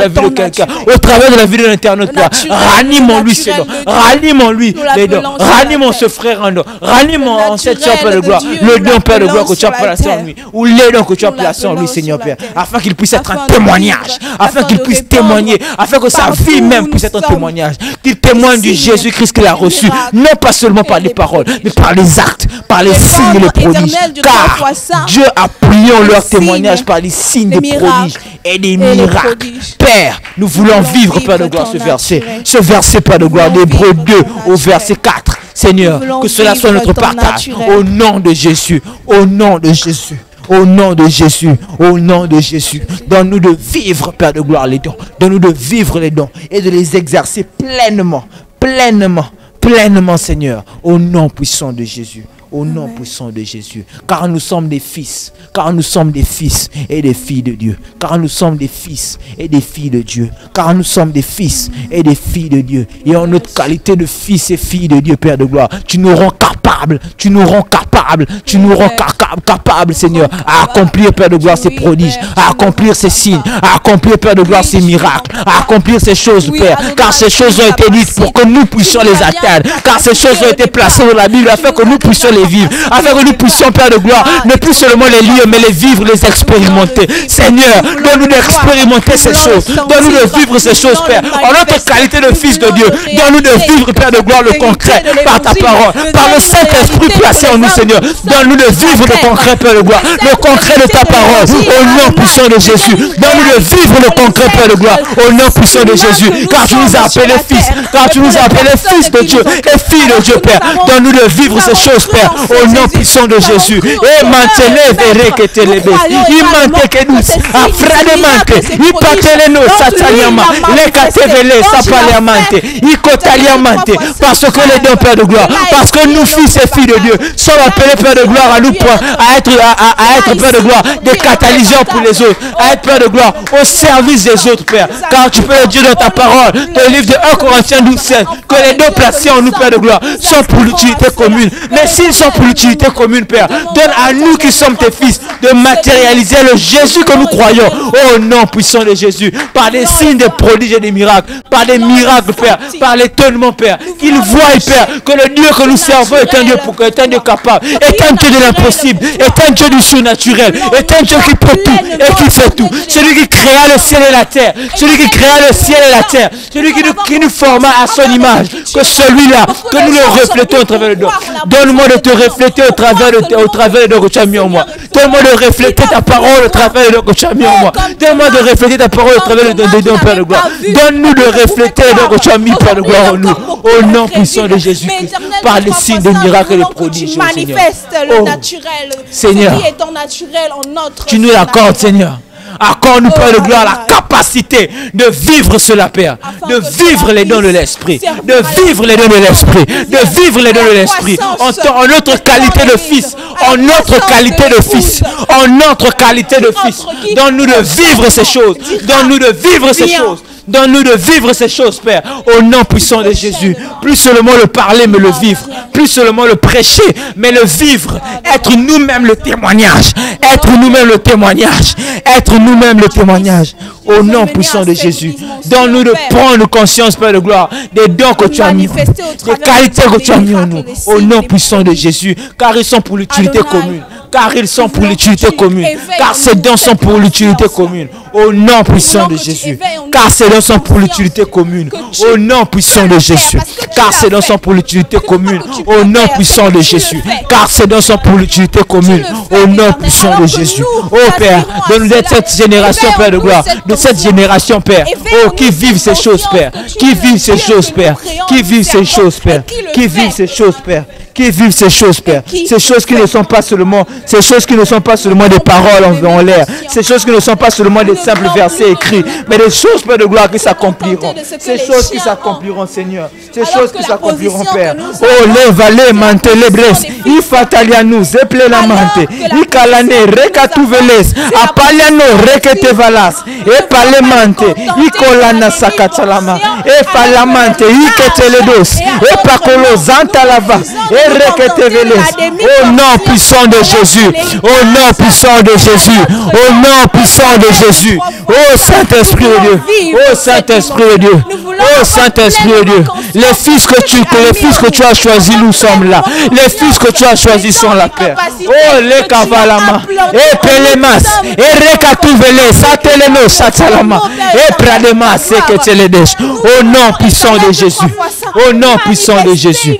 vie de quelqu'un, au travers de la vie de l'internaute, Père. Ranime en lui, Seigneur. Ranime en lui les dons. Ranime en ce frère en don. Ranime en cette soeur, Père de gloire. Le don, Père de gloire, que tu as placé en lui. Ou les dons que tu as placés en lui, Seigneur Père. Afin qu'il puisse être un témoignage. Afin qu'il puisse témoigner. Afin que sa vie même puisse être un témoignage. Qu'il témoigne du Jésus-Christ qu'il a reçu. Non pas seulement par les paroles, mais par les actes, par les signes et les prodiges. Car Dieu a plié leur témoignage par les signes, des prodiges et des miracles. Père, nous voulons vivre, Père de gloire, ce verset, Père de gloire, d'Hébreux 2 au verset 4. Seigneur, que cela soit notre partage. Au nom de Jésus, au nom de Jésus. Au nom de Jésus, au nom de Jésus, donne-nous de vivre, Père de gloire, les dons. Donne-nous de vivre les dons et de les exercer pleinement, Seigneur, au nom puissant de Jésus. Au nom puissant de Jésus. Car nous sommes des fils. Car nous sommes des fils et des filles de Dieu. Car nous sommes des fils et des filles de Dieu. Car nous sommes des fils et des filles de Dieu. Et en notre qualité de fils et filles de Dieu, Père de gloire, tu nous rends capables, Seigneur, à accomplir, Père de gloire, ces prodiges, à accomplir ces signes, à accomplir, Père de gloire, ces miracles, à accomplir ces choses, Père. Car ces choses ont été dites pour que nous puissions les atteindre. Car ces choses ont été placées dans la Bible afin que nous puissions les vivre, afin que nous puissions, Père de gloire, ne plus seulement les lire, mais les vivre, les expérimenter. Seigneur, donne-nous d'expérimenter ces choses, donne-nous de vivre ces choses, Père, en notre qualité de fils de Dieu. Donne-nous de vivre, Père de gloire, le concret par ta parole, par le Saint-Esprit placé en nous, Seigneur. Donne-nous de vivre le concret, Père de gloire, le concret de ta parole, au nom puissant de Jésus. Donne-nous de vivre le concret, Père de gloire, au nom puissant de Jésus, car tu nous as appelés fils, car tu nous as appelés fils de Dieu et filles de Dieu, Père. Donne-nous de vivre ces choses, Père, au nom puissant de Jésus. Et maintenant, verrez que tu les baies. Il manque que nous, après de manque, il patele nous, sataniama, les catevele, sapaliamante, il cotaliamante, parce que les dons, Père de gloire, parce que nous, fils et filles de Dieu, sommes appelés, Père de gloire, à nous point, à être, Père de gloire, des catalyseurs pour les autres, à être, Père de gloire, au service des autres, Père. Car tu peux le dire dans ta parole, dans le livre de 1 Corinthiens 12:7, que les dons placés en nous, Père de gloire, sont pour l'utilité commune. Mais s'ils sont pour l'utilité commune, Père, donne à nous qui sommes tes fils de matérialiser le Jésus que nous croyons. Au nom puissant de Jésus, par des signes, des prodiges et des miracles, par des miracles, Père, par l'étonnement, Père, qu'ils voient, Père, que le Dieu que nous servons est un Dieu capable, est un Dieu de l'impossible, est un Dieu du surnaturel, est un Dieu qui peut tout et qui fait tout. Celui qui créa le ciel et la terre, celui qui créa le ciel et la terre, celui qui nous forma à son image, que celui-là, que nous le reflétons au travers de dons. Donne-moi de te refléter au travers de dons que tu as mis en moi. Donne-moi de refléter ta parole au travers de dons que tu as mis en moi. Donne-moi de refléter ta parole au travers de dons, Père de gloire. Donne-nous de refléter les dons que tu as mis, Père de gloire, en nous. Au nom puissant de Jésus-Christ. Par les signes des miracles et des prodiges, tu manifestes le naturel. Seigneur, ce qui est en naturel en notre. Tu nous l'accordes, Seigneur. Accorde-nous, Père de gloire, la capacité de vivre cela, Père. De vivre les dons de l'Esprit. De vivre les dons de l'Esprit. De vivre les dons de l'Esprit. En notre qualité de fils. En notre qualité de fils. En notre qualité de fils. Donne-nous de vivre ces choses. Donne-nous de vivre ces choses. Donne-nous de vivre ces choses, Père, au nom puissant de Jésus. Plus seulement le parler, mais le vivre. Plus seulement le prêcher, mais le vivre. Être nous-mêmes le témoignage. Être nous-mêmes le témoignage. Être nous-mêmes le témoignage. Au nom puissant de Jésus. Donne-nous de prendre conscience, Père de gloire, des dons que tu as mis en nous. Des qualités que tu as mis en nous. Au nom puissant de Jésus. Car ils sont pour l'utilité commune. Car ils sont pour l'utilité commune. Car ces dons sont pour l'utilité commune. Au nom puissant de Jésus. Car ces dons sont pour l'utilité commune. Au nom puissant de Jésus. Car ces dons sont pour l'utilité commune. Au nom puissant de Jésus. Car ces dons sont pour l'utilité commune. Au nom puissant de Jésus. Oh Père, donne-nous d'être cette génération, Père de gloire. De cette génération, Père. Oh, qui vivent ces choses, Père. Qui vivent ces choses, Père. Qui vivent ces choses, Père. Qui vivent ces choses, Père. Qui vivent ces choses, Père. Ces choses qui ne sont pas seulement, ces choses qui ne sont pas seulement des paroles en l'air. Ces choses qui ne sont pas seulement des simples versets écrits, mais des choses, Père de gloire, qui s'accompliront. Ces choses qui s'accompliront, Seigneur. Ces choses qui s'accompliront, Père. Oh, les valets, mante, les bres, i fatalianou, zeple la mante, i kalane, rekatuveles, apaliano, reketevalas, e palemante, i kolana sakachalama, e palamante, i keteledos, e pakolo zantalava, au nom puissant de Jésus, au nom puissant de Jésus, au nom puissant de Jésus, oh Saint-Esprit de Dieu, oh Saint-Esprit de Dieu, oh Saint-Esprit de Dieu, les fils que tu as choisis, nous sommes là, les fils que tu as choisis sont là, Père. Oh les cavalama, et pelemas, et recatuvele, sateleno, satalama, et pradema, seketeledesh, au nom puissant de Jésus, au nom puissant de Jésus.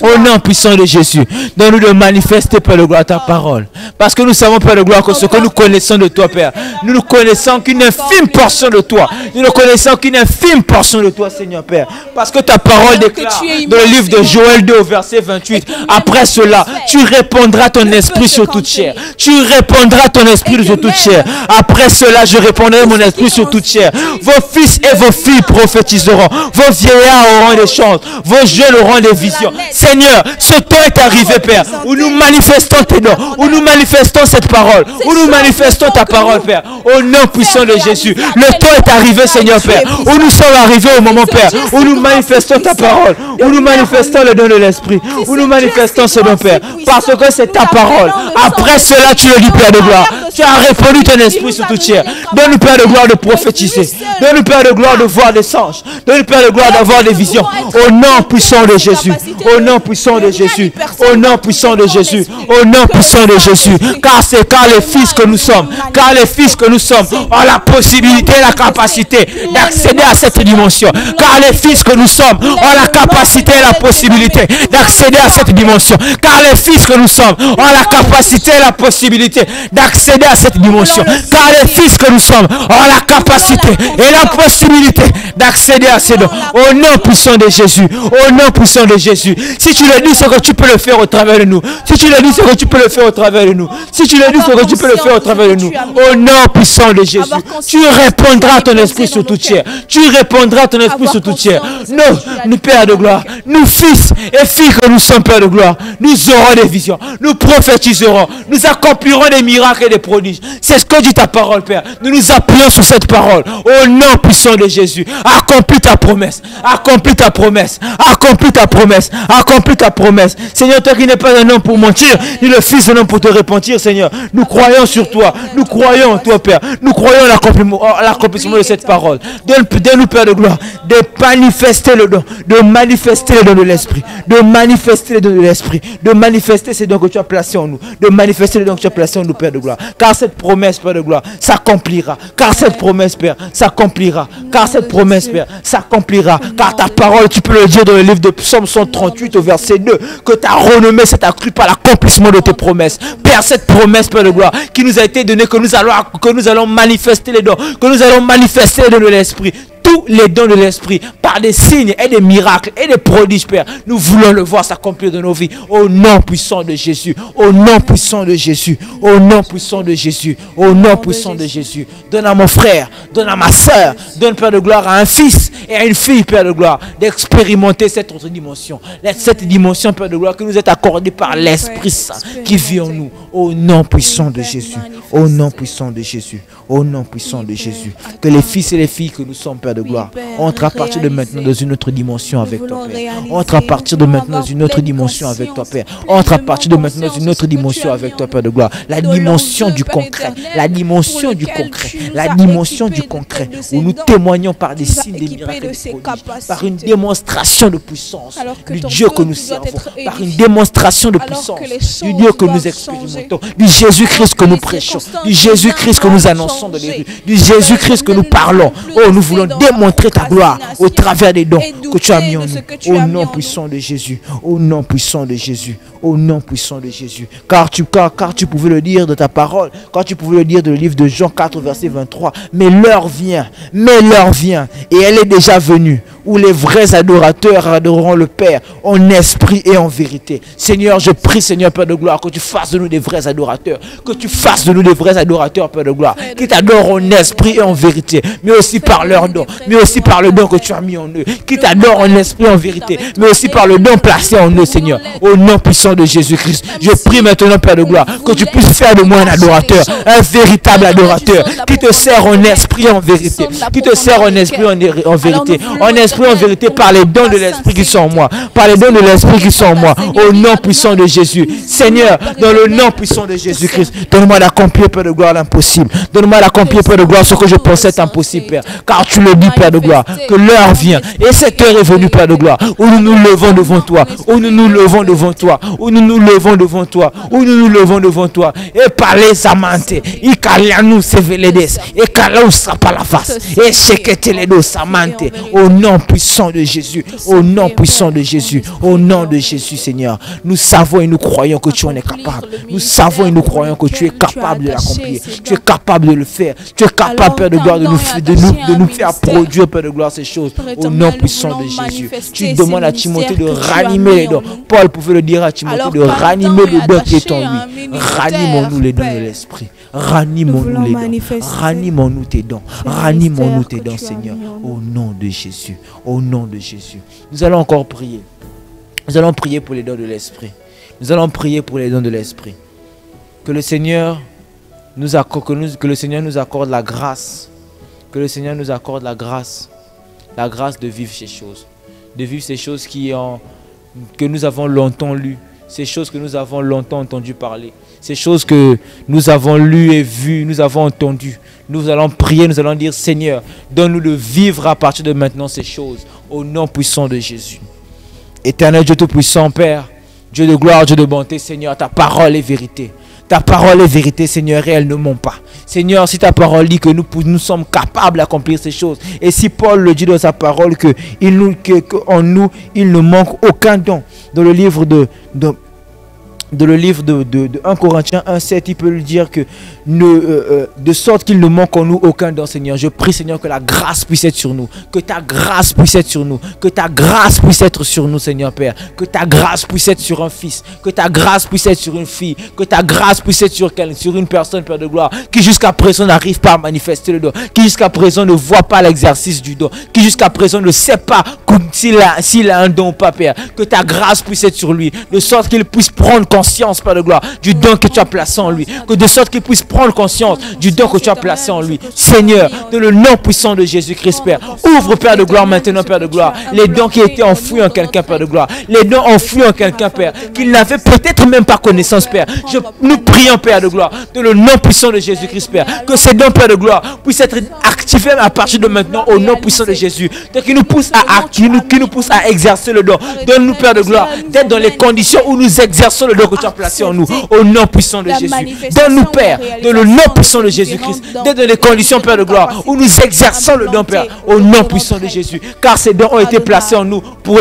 Au nom puissant de Jésus, donne-nous de manifester, Père de gloire, ta parole. Parce que nous savons, Père de gloire, que ce que nous connaissons de toi, Père, nous ne connaissons qu'une infime portion de toi. Nous ne connaissons qu'une infime portion de toi, Seigneur, Père. Parce que ta parole déclare dans le livre de Joël 2, verset 28, après cela, tu répondras ton esprit sur toute chair. Tu répondras ton esprit sur toute chair. Après cela, je répondrai mon esprit sur toute chair. Vos fils et vos filles prophétiseront. Vos vieillards auront des chants. Vos jeunes auront des visions. Seigneur, ce temps est arrivé, Père, où nous manifestons tes dons, où nous manifestons cette parole, où nous manifestons ta parole, Père, au nom puissant de Jésus. Le temps est arrivé, Seigneur, Père, où nous sommes arrivés au moment, Père, où nous manifestons ta parole, où nous manifestons le don de l'Esprit, où nous manifestons ce don, Père, parce que c'est ta parole. Après cela, tu le dis, Père de gloire, tu as répandu ton esprit sur toute chair. Donne-nous, Père de gloire, de prophétiser. Donne-nous, Père de gloire, de voir des anges. Donne-nous, Père de gloire, d'avoir des visions. Au nom puissant de Jésus. Au nom puissant de Jésus. Au nom puissant de Jésus. Au nom puissant de Jésus. Car c'est car les fils que nous sommes. Car les fils que nous sommes ont la possibilité et la capacité d'accéder à cette dimension. Car les fils que nous sommes ont la capacité et la possibilité d'accéder à cette dimension. Car les fils que nous sommes ont la capacité et la possibilité d'accéder à cette dimension. Car les fils que nous sommes ont la capacité et la possibilité d'accéder à ces dons. Au nom puissant de Jésus. Au nom puissant de Jésus. Si tu le dis, c'est que tu peux le faire au travers de nous. Si tu le dis, c'est que tu peux le faire au travers de nous. Si tu le dis, c'est que tu peux le faire au travers de nous. Au nom puissant de Jésus. Tu répondras à ton esprit sur toute chair. Tu répondras à ton esprit sur toute chair. Nous, Père de gloire, nous fils et filles que nous sommes, Père de gloire, nous aurons des visions. Nous prophétiserons. Nous accomplirons des miracles et des prodiges. C'est ce que dit ta parole, Père. Nous nous appuyons sur cette parole. Au nom puissant de Jésus. Accomplis ta promesse. Accomplis ta promesse. Accomplis ta promesse. Accomplis ta promesse. Seigneur, toi qui n'es pas un homme pour mentir, ni le fils d'un homme pour te repentir, Seigneur. Nous croyons sur toi. Nous croyons en toi, Père. Nous croyons à l'accomplissement de cette parole. Donne-nous, Père de gloire, de manifester le don. De manifester le don de l'Esprit. De manifester le don de l'Esprit. De manifester ces dons que tu as placés en nous. De manifester les dons que tu as placés en nous, Père de gloire. car cette promesse, Père de gloire, s'accomplira. Car cette promesse, Père, s'accomplira. Car cette promesse, Père, s'accomplira. Car ta parole, tu peux le dire dans le livre de Psaume 138 au verset 2, que ta renommée s'est accrue par l'accomplissement de tes promesses. Père, cette promesse, Père de gloire, qui nous a été donnée, que nous allons manifester les dons, que nous allons manifester les dons de l'Esprit. Tous les dons de l'Esprit, par des signes et des miracles et des prodiges, Père. Nous voulons le voir s'accomplir dans nos vies. Au nom puissant de Jésus. Au nom puissant de Jésus. Au nom puissant de Jésus. Au nom puissant de Jésus. Donne à mon frère, donne à ma soeur, donne, Père de gloire, à un fils et à une fille, Père de gloire, d'expérimenter cette autre dimension. Cette dimension, Père de gloire, que nous est accordée par l'Esprit Saint qui vit en nous. Au nom puissant de Jésus. Au nom puissant de Jésus. Au nom puissant de Jésus. Que les fils et les filles que nous sommes, Père de gloire, entre à partir de maintenant dans une autre dimension avec toi, Père. Entre à partir de maintenant dans une autre dimension avec toi, Père. Entre à partir de maintenant dans une autre dimension avec toi, Père de gloire. La dimension du concret. La dimension du concret. La dimension du concret. Où nous témoignons par des signes, des miracles, des prodiges, par une démonstration de puissance du Dieu que nous servons, par une démonstration de puissance du Dieu que nous expérimentons, du Jésus-Christ que nous prêchons, du Jésus-Christ que nous annonçons dans les rues, du Jésus-Christ que nous parlons. Oh, nous voulons démontrer ta gloire au travers des dons que tu as mis en nous. Au nom puissant de Jésus. Au nom puissant de Jésus. Au nom puissant de Jésus. Car tu pouvais le dire de ta parole, quand tu pouvais le dire dans le livre de Jean 4, verset 23. Mais l'heure vient, et elle est déjà venue, où les vrais adorateurs adoreront le Père en esprit et en vérité. Seigneur, je prie, Seigneur, Père de gloire, que tu fasses de nous des vrais adorateurs. Que tu fasses de nous des vrais adorateurs, Père de gloire, qui t'adorent en esprit et en vérité, mais aussi par leur don, mais aussi par le don que tu as mis en eux, qui t'adorent en esprit et en vérité, mais aussi par le don placé en eux, Seigneur. Au nom puissant de Jésus-Christ, je prie maintenant, Père de gloire, que tu puisses faire de moi un adorateur, un véritable adorateur, qui te sert en esprit et en vérité, qui te sert en esprit en vérité, en esprit en vérité, par les dons de l'esprit qui sont en moi, par les dons de l'esprit qui sont en moi, au nom puissant de Jésus. Seigneur, dans le nom puissant de Jésus-Christ, donne-moi d'accomplir, Père de gloire, l'impossible. Donne-moi d'accomplir, Père de gloire, ce que je pensais être impossible, Père. Car tu le dis, Père de gloire, que l'heure vient. Et cette heure est venue, Père de gloire, où nous nous levons devant toi, où nous nous levons devant toi, où nous nous levons devant toi, où nous nous levons devant toi. Et parler samante, et kalianou seveledes, et kalou sapalavas, et sheketeledo samante. Au nom puissant de Jésus, au nom puissant de Jésus, au nom de Jésus, Seigneur. Nous savons et nous croyons que tu en es capable. Nous savons et nous croyons que tu es capable de l'accomplir. Tu es capable de le faire. Tu es capable, Père de gloire, de nous faire produire, Père de gloire, ces choses. Au nom puissant de Jésus. Tu demandes à Timothée de ranimer les dons. Paul pouvait le dire à Timothée de ranimer le don qui est en lui. Ranimons-nous les dons de l'esprit. Ranimons-nous les dons. Ranimons-nous tes dons. Ranimons-nous tes dons, Seigneur. Au nom de Jésus. Au nom de Jésus. Nous allons encore prier. Nous allons prier pour les dons de l'esprit. Nous allons prier pour les dons de l'esprit. Que le Seigneur nous accorde, que le Seigneur nous accorde la grâce. Que le Seigneur nous accorde la grâce de vivre ces choses. De vivre ces choses que nous avons longtemps lues. Ces choses que nous avons longtemps entendu parler. Ces choses que nous avons lues et vues, nous avons entendues. Nous allons prier, nous allons dire, Seigneur, donne-nous de vivre à partir de maintenant ces choses. Au nom puissant de Jésus. Éternel Dieu Tout-Puissant, Père, Dieu de gloire, Dieu de bonté, Seigneur, ta parole est vérité. Ta parole est vérité, Seigneur, et elle ne ment pas. Seigneur, si ta parole dit que nous sommes capables d'accomplir ces choses, et si Paul le dit dans sa parole qu'en nous, il ne manque aucun don, dans le livre de 1 Corinthiens 1,7, il peut lui dire que de sorte qu'il ne manque en nous aucun don, Seigneur. Je prie, Seigneur, que la grâce puisse être sur nous, que ta grâce puisse être sur nous, que ta grâce puisse être sur nous, Seigneur Père, que ta grâce puisse être sur un fils, que ta grâce puisse être sur une fille, que ta grâce puisse être sur une personne, Père de gloire, qui jusqu'à présent n'arrive pas à manifester le don, qui jusqu'à présent ne voit pas l'exercice du don, qui jusqu'à présent ne sait pas s'il a un don ou pas, Père. Que ta grâce puisse être sur lui, de sorte qu'il puisse prendre conscience, Père de gloire, du don que tu as placé en lui, que de sorte qu'il puisse prendre conscience du don que tu as placé en lui. Seigneur, dans le nom puissant de Jésus-Christ, Père, ouvre, Père de gloire, maintenant, Père de gloire, les dons qui étaient enfouis en quelqu'un, Père de gloire, les dons enfouis en quelqu'un, Père, qu'il n'avait peut-être même pas connaissance, Père. Nous prions, Père de gloire, dans le nom puissant de Jésus-Christ, Père, que ces dons, Père de gloire, puissent être activés à partir de maintenant, au nom puissant de Jésus, qui nous pousse à exercer le don. Donne-nous, Père de gloire, d'être dans les conditions où nous exerçons le don que tu as placé en nous, au nom puissant de Jésus. Donne-nous, Père, dans le nom puissant de Jésus-Christ, d'être dans les conditions, Père de gloire, où nous exerçons le don, Père, au nom puissant de Jésus. Car ces dons ont été placés en nous pour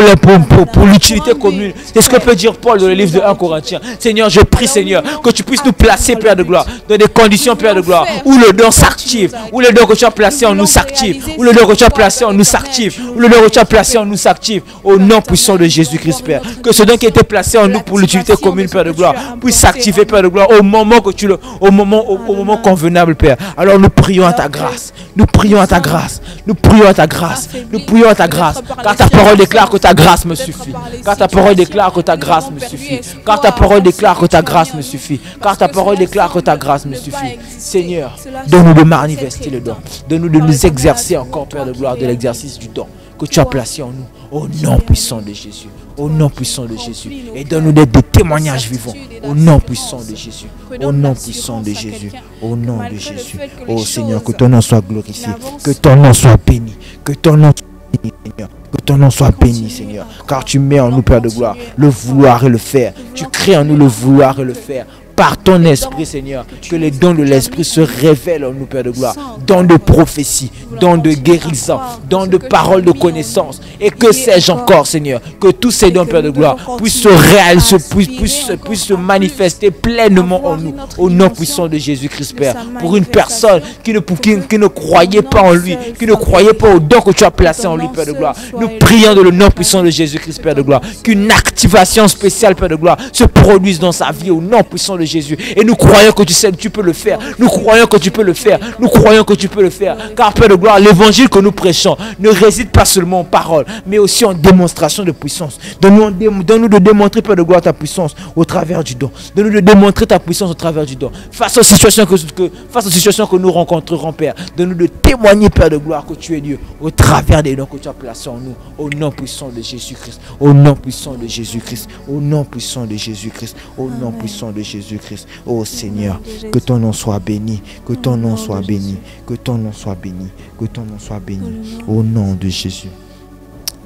l'utilité commune. C'est ce que peut dire Paul dans le livre de 1 Corinthiens. Seigneur, je prie, Seigneur, que tu puisses nous placer, Père de gloire, dans des conditions, Père de gloire, où le don s'active, où le don que tu as placé en nous s'active, où le don que tu as placé en nous s'active, où le don que tu as placé en nous s'active, au nom puissant de Jésus-Christ, Père. Que ce don qui a été placé en nous pour l'utilité commune, Père de gloire, puisse s'activer, Père de gloire, au moment que au moment convenable, Père. Alors nous prions à ta grâce, nous prions à ta grâce, nous prions à ta grâce, nous prions à ta grâce, car ta parole déclare que ta grâce me suffit, car ta parole déclare que ta grâce me suffit, car ta parole déclare que ta grâce me suffit, car ta parole déclare que ta grâce me suffit. Seigneur, donne-nous de manifester le don, donne-nous de nous exercer encore, Père de gloire, de l'exercice du don que tu as placé en nous, au nom puissant de Jésus, au nom puissant de Jésus, et donne-nous d'être des témoignages vivants, au nom puissant de Jésus, au nom puissant de Jésus, au nom de Jésus. Oh Seigneur, que ton nom soit glorifié, que ton nom soit béni, que ton nom soit béni, Seigneur. Que ton nom soit béni, Seigneur, car tu mets en nous, Père de gloire, le vouloir et le faire. Tu crées en nous le vouloir et le faire. Par ton esprit, Seigneur, que les dons de l'esprit se révèlent en nous, Père de gloire. Dons de prophétie, dons de guérison, dons de paroles de connaissance. Et que sais-je encore, Seigneur, que tous ces dons, Père de gloire, puissent se réaliser, puissent se manifester pleinement en nous, au nom puissant de Jésus-Christ, Père. Pour une personne qui ne croyait pas en lui, qui ne croyait pas aux dons que tu as placés en lui, Père de gloire. Nous prions dans le nom puissant de Jésus-Christ, Père de gloire, qu'une activation spéciale, Père de gloire, se produise dans sa vie, au nom puissant de Jésus. Et nous croyons que tu sais que tu peux le faire. Nous croyons que tu peux le faire. Nous croyons que tu peux le faire. Car, Père de gloire, l'évangile que nous prêchons ne réside pas seulement en paroles, mais aussi en démonstration de puissance. Donne-nous de démontrer, Père de gloire, ta puissance au travers du don. Donne-nous de démontrer ta puissance au travers du don. Face aux situations que nous rencontrerons, Père, donne-nous de témoigner, Père de gloire, que tu es Dieu au travers des dons que tu as placés en nous. Au nom puissant de Jésus-Christ. Au nom puissant de Jésus-Christ. Au nom puissant de Jésus-Christ. Au nom puissant de Jésus-Christ. Oh Seigneur, que ton nom soit béni, que ton nom soit béni, que ton nom soit béni, que ton nom soit béni, au nom de Jésus.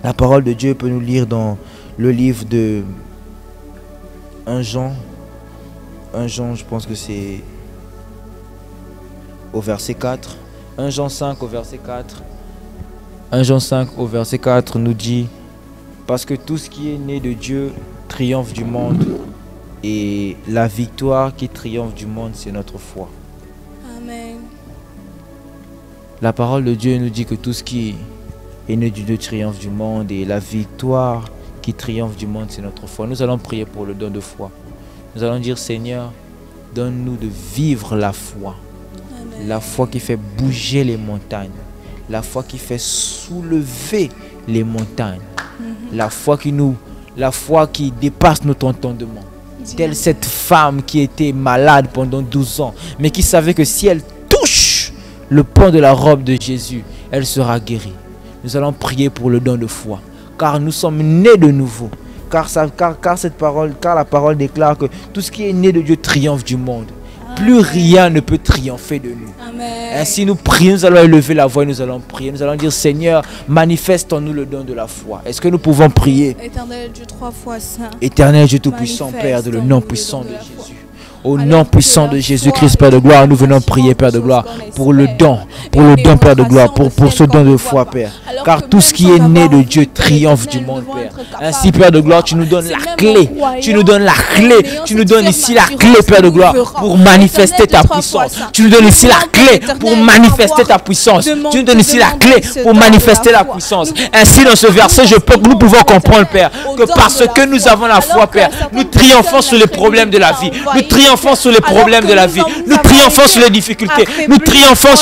La parole de Dieu peut nous lire dans le livre de 1 Jean, je pense que c'est au verset 4, 1 Jean 5 au verset 4, 1 Jean 5 au verset 4 nous dit, parce que tout ce qui est né de Dieu triomphe du monde. Et la victoire qui triomphe du monde, c'est notre foi. Amen. La parole de Dieu nous dit que tout ce qui est né de Dieu triomphe du monde. Et la victoire qui triomphe du monde, c'est notre foi. Nous allons prier pour le don de foi. Nous allons dire, Seigneur, donne-nous de vivre la foi. Amen. La foi qui fait bouger les montagnes. La foi qui fait soulever les montagnes. La foi qui dépasse notre entendement. Telle cette femme qui était malade pendant 12 ans, mais qui savait que si elle touche le pan de la robe de Jésus, elle sera guérie. Nous allons prier pour le don de foi, car nous sommes nés de nouveau. Car la parole déclare que tout ce qui est né de Dieu triomphe du monde. Plus rien ne peut triompher de nous. Amen. Ainsi nous prions, nous allons élever la voix et nous allons prier. Nous allons dire, Seigneur, manifeste en nous le don de la foi. Est-ce que nous pouvons prier? Éternel Dieu 3 fois saint. Éternel Dieu Tout-Puissant, Père, de le nom puissant de Jésus. Au nom puissant de Jésus-Christ, Père de gloire, nous venons prier, Père de gloire, pour le don, Père de gloire, pour ce don de foi, Père. Car tout ce qui est né de Dieu triomphe du monde, Père. Ainsi, Père de gloire, tu nous donnes la clé. Tu nous donnes la clé. Tu nous donnes ici la clé, Père de gloire, pour manifester ta puissance. Tu nous donnes ici la clé pour manifester ta puissance. Tu nous donnes ici la clé pour manifester la puissance. Ainsi, dans ce verset, nous pouvons comprendre, Père, que parce que nous avons la foi, Père, nous triomphons sur les problèmes de la vie. Nous triomphons sur les problèmes de la vie. Nous triomphons sur les difficultés. Nous triomphons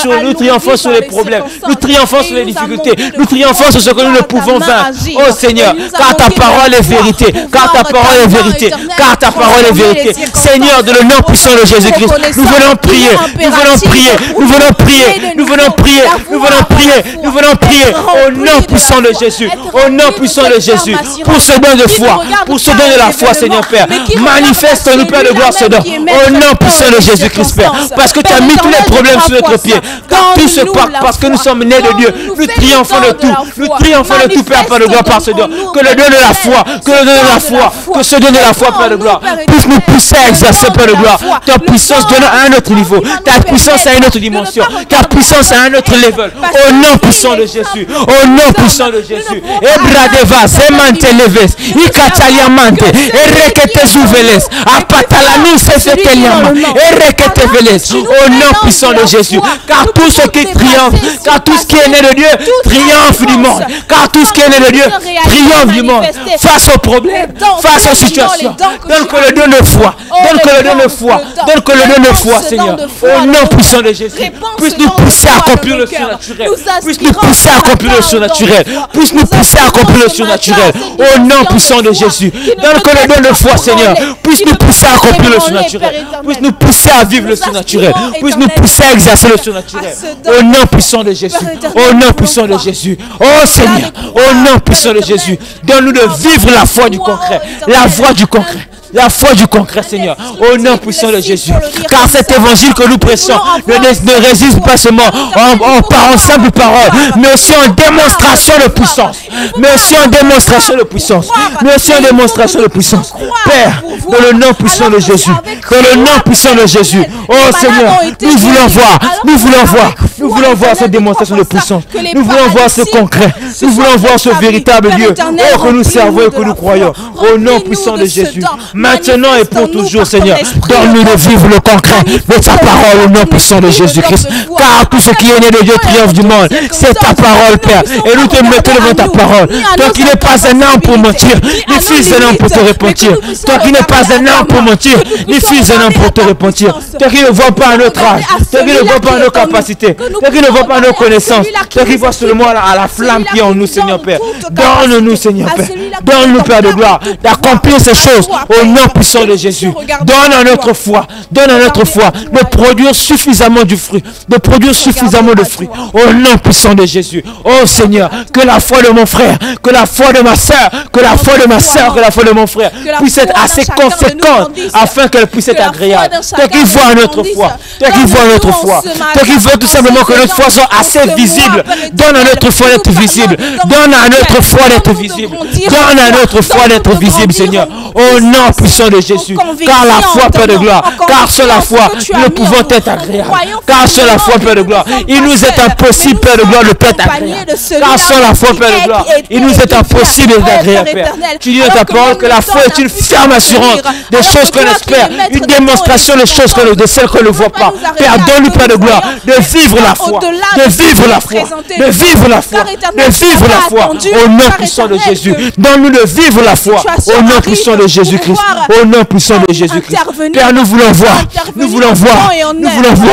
sur les problèmes. Nous triomphons sur les difficultés. Nous triomphons sur ce que nous ne pouvons vaincre. Oh Seigneur, car ta parole est vérité. Car ta parole est vérité. Car ta parole est vérité. Seigneur, de le nom puissant de Jésus-Christ, nous venons prier. Nous venons prier. Nous venons prier. Nous venons prier. Nous venons prier. Nous venons prier. Au nom puissant de Jésus. Au nom puissant de Jésus. Pour ce don de foi. Pour ce don de la foi, Seigneur Père. Manifeste-nous, Père de gloire, ce don. Au nom puissant de Jésus-Christ, Père. Parce que tu as mis tous les problèmes sur notre pied. Car tout se passe parce que nous sommes nés de Dieu. Nous triomphons de tout. Nous triomphons de tout, Père, Père de gloire, par ce don. Que le don de la foi, que le don de la foi, que ce don de la foi, Père de gloire, puisse nous pousser à exercer, Père de gloire, ta puissance donne à un autre niveau, ta puissance à une autre dimension, ta puissance à un autre level. Au nom puissant de Jésus, au nom puissant de Jésus. Ebradeva, Semante Leves, Ikataliamante, Erekete Zuveles, Apatalami Seseteliama, Erekete Veles. Au nom puissant de Jésus, car tout ce qui triomphe, car tout ce qui est né de Dieu triomphe du monde, car tout ce qui est né de Dieu triomphe du monde face aux problèmes, face aux situations. Donne que le don de foi, donne que le don de foi, donne que le don de foi, Seigneur. Au nom puissant de Jésus, puisse nous pousser à accomplir le surnaturel, puisse nous pousser à accomplir le surnaturel, puisse nous pousser à accomplir le surnaturel. Au nom puissant de Jésus, donne que le don de foi, Seigneur, puisse nous pousser à accomplir le surnaturel, puisse nous pousser à vivre le surnaturel, puisse nous pousser à exercer le surnaturel. Au nom puissant de Jésus, au nom puissant de Jésus. Oh Seigneur, au nom puissant de Jésus, donne-nous de vivre la foi du concret, la voie du concret. La foi du concret, Seigneur, au nom puissant de Jésus. Car cet évangile que nous prêchons ne résiste pas seulement en simple parole, mais aussi en démonstration de puissance. Mais aussi en démonstration de puissance. Mais aussi en démonstration de puissance. Père, dans le nom puissant de Jésus. Dans le nom puissant de Jésus. Oh Seigneur, nous voulons voir. Nous voulons voir. Nous voulons voir cette démonstration de puissance. Nous voulons voir ce concret. Nous voulons voir ce véritable Dieu. Oh, que nous servons et que nous croyons. Au nom puissant de Jésus. Maintenant et pour toujours, Seigneur, donne-nous de vivre le concret de ta parole au nom puissant de Jésus-Christ. Car tout ce qui est né de Dieu triomphe du monde. C'est ta parole, Père. Et nous te mettons devant ta parole. Toi qui n'es pas un homme pour mentir, ni fils d'un homme pour te repentir. Toi qui n'es pas un homme pour mentir, ni fils d'un homme pour te repentir. Toi qui ne vois pas notre âge, toi qui ne vois pas nos capacités, toi qui ne vois pas nos connaissances, toi qui vois seulement à la flamme qui est en nous, Seigneur Père. Donne-nous, Seigneur Père. Donne-nous, Père de gloire, d'accomplir ces choses au nom puissant de Jésus. Donne à notre foi, de produire suffisamment du fruit, de produire suffisamment de fruits au nom puissant de Jésus. Oh Seigneur, que la foi de mon frère, que la foi de ma soeur, que la foi de ma soeur, que la foi de mon frère puisse être assez conséquente afin qu'elle puisse être agréable. Toi qui vois notre foi, toi qui vois notre foi, toi qui veux tout simplement que notre foi soit assez visible, donne à notre foi d'être visible, donne à notre foi d'être visible, donne à notre foi d'être visible, Seigneur. Au nom puissant de Jésus, car la foi, Père de gloire, car sur la foi, nous pouvons être agréables. Car sur la foi, Père de gloire, il nous est impossible, Père de gloire, de être agréable. Car sur la foi, Père de gloire, il nous est impossible d'être agréable, Père. Tu dis dans ta parole que la foi est une ferme assurance des choses qu'on espère, une démonstration des choses de celles qu'on ne voit pas. Père, donne-nous, Père de gloire, de vivre la foi, de vivre la foi, de vivre la foi, de vivre la foi, au nom puissant de Jésus. Donne-nous de vivre la foi, au nom puissant de Jésus-Christ, au nom puissant de Jésus-Christ. Père, nous voulons voir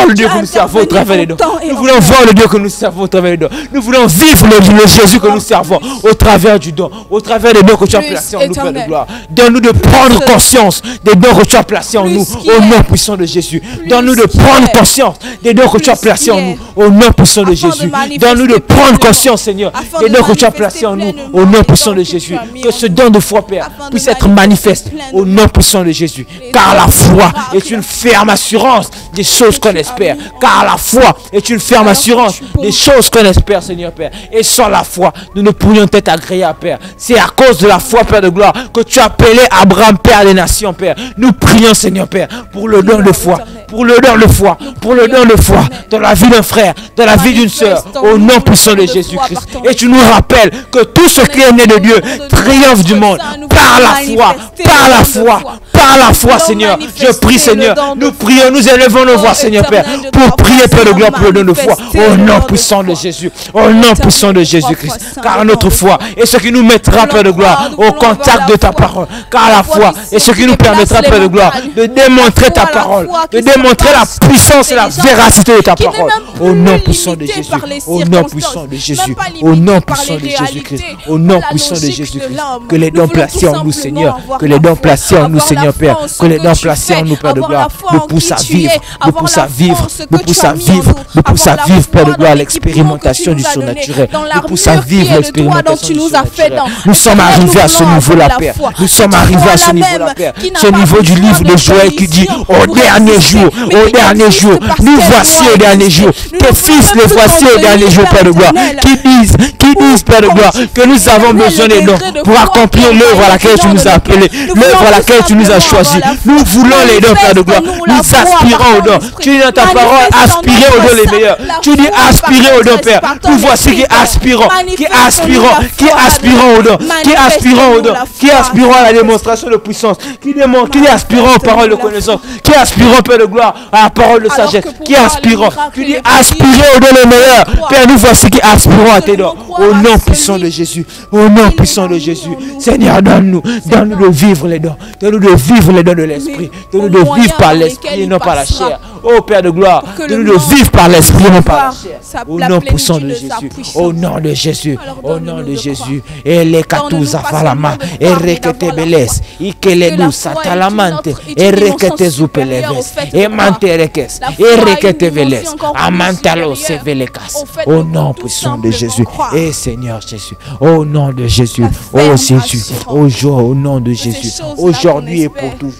le Dieu que nous servons au travers des dons. Nous voulons voir le Dieu que nous servons au travers des dons. Nous voulons vivre le Jésus que nous servons au travers du don, au travers des dons que tu as placés en nous, Père de gloire. Donne-nous de prendre conscience des dons que tu as placés en nous, au nom puissant de Jésus. Donne-nous de prendre conscience des dons que tu as placés en nous, au nom puissant de Jésus. Donne-nous de prendre conscience, Seigneur, des dons que tu as placés en nous, au nom puissant de Jésus. Que ce don de foi, Père, puisse être manifeste au nom puissant de Jésus. Car la foi est une ferme assurance des choses qu'on espère. Car la foi est une ferme assurance des choses qu'on espère, Seigneur Père. Et sans la foi, nous ne pourrions être agréables, Père. C'est à cause de la foi, Père de gloire, que tu as appelé Abraham, Père des nations, Père. Nous prions, Seigneur Père, pour le don de foi. Pour le don de foi, pour le don de foi dans la vie d'un frère, dans la vie d'une sœur, au nom puissant de Jésus-Christ. Et tu nous rappelles que tout ce qui est né de Dieu triomphe du monde par la foi, par la foi, par la foi, Seigneur. Je prie, Seigneur, nous prions, nous élevons nos voix, Seigneur Père, pour prier, Père de gloire, pour le don de foi, au nom puissant de Jésus, au nom puissant de Jésus-Christ. Car notre foi est ce qui nous mettra, Père de gloire, au contact de ta parole. Car la foi est ce qui nous permettra, Père de gloire, de démontrer ta parole, de démontrer la puissance et la véracité de ta parole. Au nom puissant de Jésus, au nom puissant de Jésus, au nom puissant de Jésus-Christ, au nom puissant de Jésus-Christ. Que les dons placés en nous, Seigneur, que les dons placés en nous, Seigneur, Seigneur Père, que les dons placés en nous, Père de gloire, nous poussent à vivre, nous poussent à vivre, nous poussent à vivre, nous poussent à vivre, Père de gloire, l'expérimentation du surnaturel, nous poussent à vivre l'expérimentation du surnaturel. Nous sommes arrivés à ce niveau-là, Père. Nous sommes arrivés à ce niveau-là, Père. Ce niveau du livre de Joël qui dit au dernier jour, nous voici au dernier jour. Tes fils les voici au dernier jour, Père de gloire. Qui disent, Père de gloire, que nous avons besoin des dons pour accomplir l'œuvre à laquelle tu nous as appelés, l'œuvre à laquelle tu nous as choisis. Nous voulons les dons, Père de gloire. Nous aspirons aux dons. Tu dis dans ta parole, aspirez aux dons les meilleurs. Tu dis aspirez aux dons, Père. Nous voici qui aspirons aux dons, qui aspirons à la démonstration de puissance, qui aspirons aux paroles de connaissance, qui aspirons, Père de gloire, à la parole de sagesse, qui aspirons. Tu dis aspirez aux dons les meilleurs. Père, nous voici qui aspirons à tes dons. Au nom puissant de Jésus, au nom puissant de Jésus. Seigneur, donne-nous de vivre les dons. Donne-nous de vivre les dons de l'esprit. Donne-nous de vivre par l'esprit et non par la chair. Oh Père de gloire, donne-nous de vivre par l'esprit et non par la chair. Au nom puissant de Jésus. Au nom de Jésus. Au nom de Jésus. Et les katouza falama. Et rekete beles. Ikelenu satalamante. Et rekete zupeleves. Et manterekes. Et rekete veles. Amantalo sevelekas. Au nom puissant de Jésus. Et Seigneur Jésus. Au nom de Jésus. Oh Jésus. Au nom de Jésus. Aujourd'hui et pour toujours.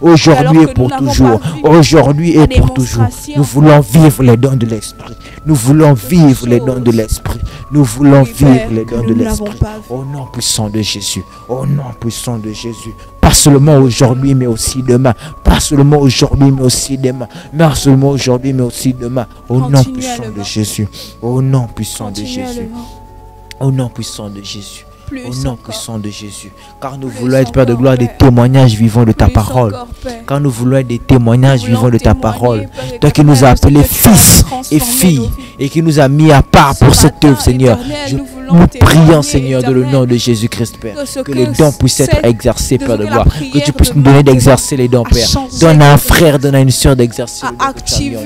Aujourd'hui et pour toujours. Aujourd'hui et pour toujours. Nous voulons vivre les dons de l'esprit. Nous voulons vivre les dons de l'esprit. Nous voulons vivre les dons de l'esprit. Au nom puissant de Jésus. Au nom puissant de Jésus. Pas seulement aujourd'hui, mais aussi demain. Pas seulement aujourd'hui, mais aussi demain. Pas seulement aujourd'hui, mais aussi demain. Au nom puissant de Jésus. Au nom puissant de Jésus. Au nom puissant de Jésus. Au nom puissant de Jésus. Car nous voulons être, Père de gloire, des témoignages vivants de ta parole. Car nous voulons être des témoignages vivants de ta parole. Toi qui nous as appelés fils et filles et qui nous as mis à part pour cette œuvre, Seigneur. Nous prions, Seigneur, dans le nom de Jésus-Christ, Père, que les dons puissent être exercés, Père de gloire. Que tu puisses nous donner d'exercer les dons, Père. Donne à un frère, donne à une soeur d'exercer les dons.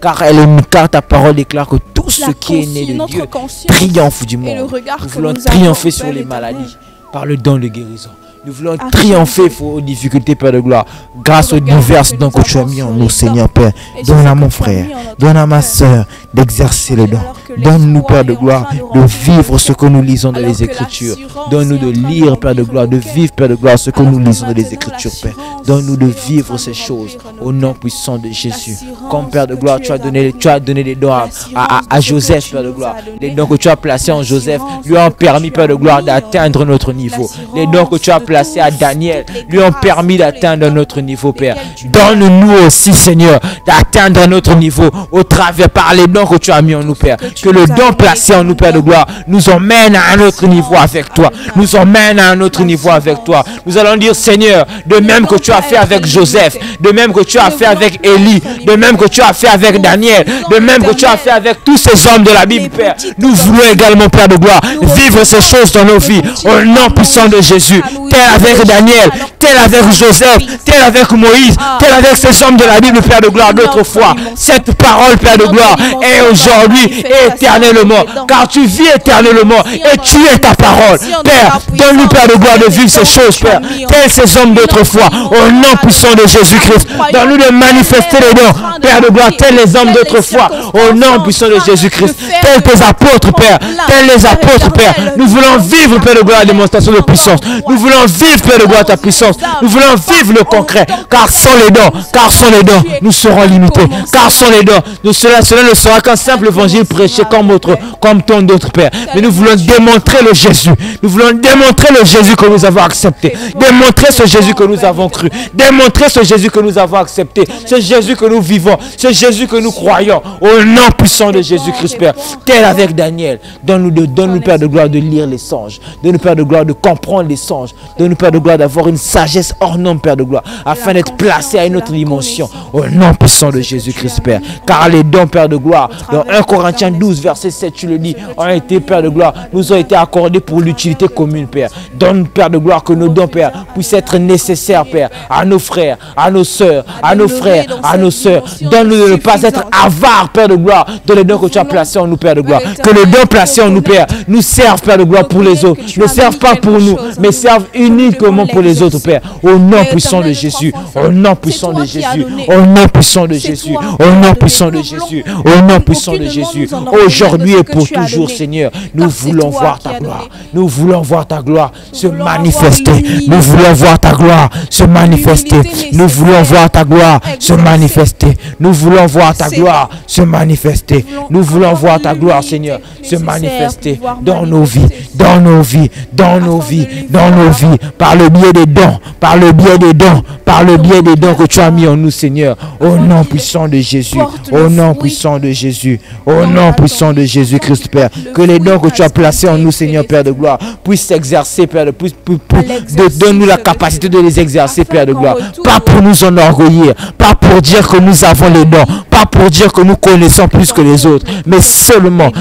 Car ta parole déclare que tout ce qui est né de Dieu triomphe du monde. Nous voulons triompher sur les maladies par le don de guérison. Nous voulons triompher aux difficultés, Père de gloire, grâce aux diverses dons que tu as mis en nous, Seigneur Père. Donne à mon frère, donne à ma soeur d'exercer les dons. Donne-nous, Père de gloire, de vivre ce que nous lisons dans les Écritures. Donne-nous de lire, Père de gloire, de vivre, Père de gloire, ce que nous lisons dans les Écritures, Père. Donne-nous de vivre ces choses au nom puissant de Jésus. Comme, Père de gloire, tu as donné des dons à Joseph, Père de gloire. Les dons que tu as placés en Joseph lui ont permis, Père de gloire, d'atteindre notre niveau. Les dons que tu as placés à Daniel lui ont permis d'atteindre notre niveau, Père. Donne-nous aussi, Seigneur, d'atteindre notre niveau au travers par les dons que tu as mis en nous, Père. Que le don placé en nous, Père de gloire, nous emmène à un autre niveau avec toi. Nous emmène à un autre niveau avec toi. Nous allons dire, Seigneur, de même que tu as fait avec Joseph, de même que tu as fait avec Élie, de même que tu as fait avec Daniel, de même que tu as fait avec tous ces hommes de la Bible, Père. Nous voulons également, Père de gloire, vivre ces choses dans nos vies au nom puissant de Jésus. Tel avec Daniel, tel avec Joseph, tel avec Moïse, tel avec ces hommes de la Bible, Père de gloire, d'autrefois. Cette parole, Père de gloire, est aujourd'hui et éternellement, car tu vis éternellement et tu es ta parole. Père, donne-nous, Père de gloire, de vivre ces choses, Père, tels ces hommes d'autrefois, au nom puissant de Jésus-Christ. Donne-nous de manifester les dons, Père de gloire, tels les hommes d'autrefois, au nom puissant de Jésus-Christ. Tels tes apôtres, Père, tels les apôtres, Père. Nous voulons vivre, Père de gloire, la démonstration de puissance. Nous voulons vivre, Père de gloire, ta puissance. Nous voulons vivre le concret, car sans les dons, nous serons limités. Car sans les dons, cela ne sera qu'un simple évangile prêché comme tant d'autres, Père. Mais nous voulons démontrer le Jésus. Nous voulons démontrer le Jésus que nous avons accepté. Démontrer ce Jésus que nous avons cru. Démontrer ce Jésus que nous avons accepté. Ce Jésus que nous vivons. Ce Jésus que nous croyons. Au nom puissant de Jésus-Christ, Père. Tel avec Daniel. Donne-nous, Père de gloire, de lire les songes. Donne-nous, Père de gloire, de comprendre les songes. Donne-nous, Père de gloire, d'avoir une sagesse hors norme, Père de gloire, afin d'être placé à une autre dimension. Au nom puissant de Jésus-Christ, Père. Car les dons, Père de gloire, dans 1 Corinthiens 12, verset 7, tu le dis, ont été, Père de gloire, nous ont été accordés pour l'utilité commune, Père. Donne, Père de gloire, que nos dons, Père, puissent être nécessaires, Père, à nos frères, à nos sœurs, à nos frères, à nos sœurs. Donne-nous de ne pas être avares, Père de gloire, de les dons que tu as placés en nous, Père de gloire. Que les dons placés en nous, Père, nous servent, Père de gloire, pour les autres. Ne servent pas pour nous, mais servent uniquement pour les autres, Père. Au nom puissant de Jésus, au nom puissant de Jésus, au nom puissant de Jésus, au nom puissant de Jésus, au nom puissant de Jésus. Aujourd'hui et pour toujours, Seigneur, nous voulons voir ta gloire. Nous voulons voir ta gloire se manifester. Nous voulons voir ta gloire se manifester. Nous voulons voir ta gloire se manifester. Nous voulons voir ta gloire se manifester. Nous voulons voir ta gloire, Seigneur, se manifester dans nos vies, dans nos vies, dans nos vies, dans nos vies, par le biais des dons, par le biais des dons, par le biais des dons que tu as mis en nous, Seigneur. Au nom puissant de Jésus, au nom puissant de Jésus, au nom puissant de Jésus-Christ, Père. Que les dons que tu as placés en nous, Seigneur, Père de gloire, puissent s'exercer, Père, donne-nous la capacité de les exercer, Père de gloire. Pas pour nous enorgueillir, pas pour dire que nous avons les dons, pas pour dire que nous connaissons plus que les autres, mais seulement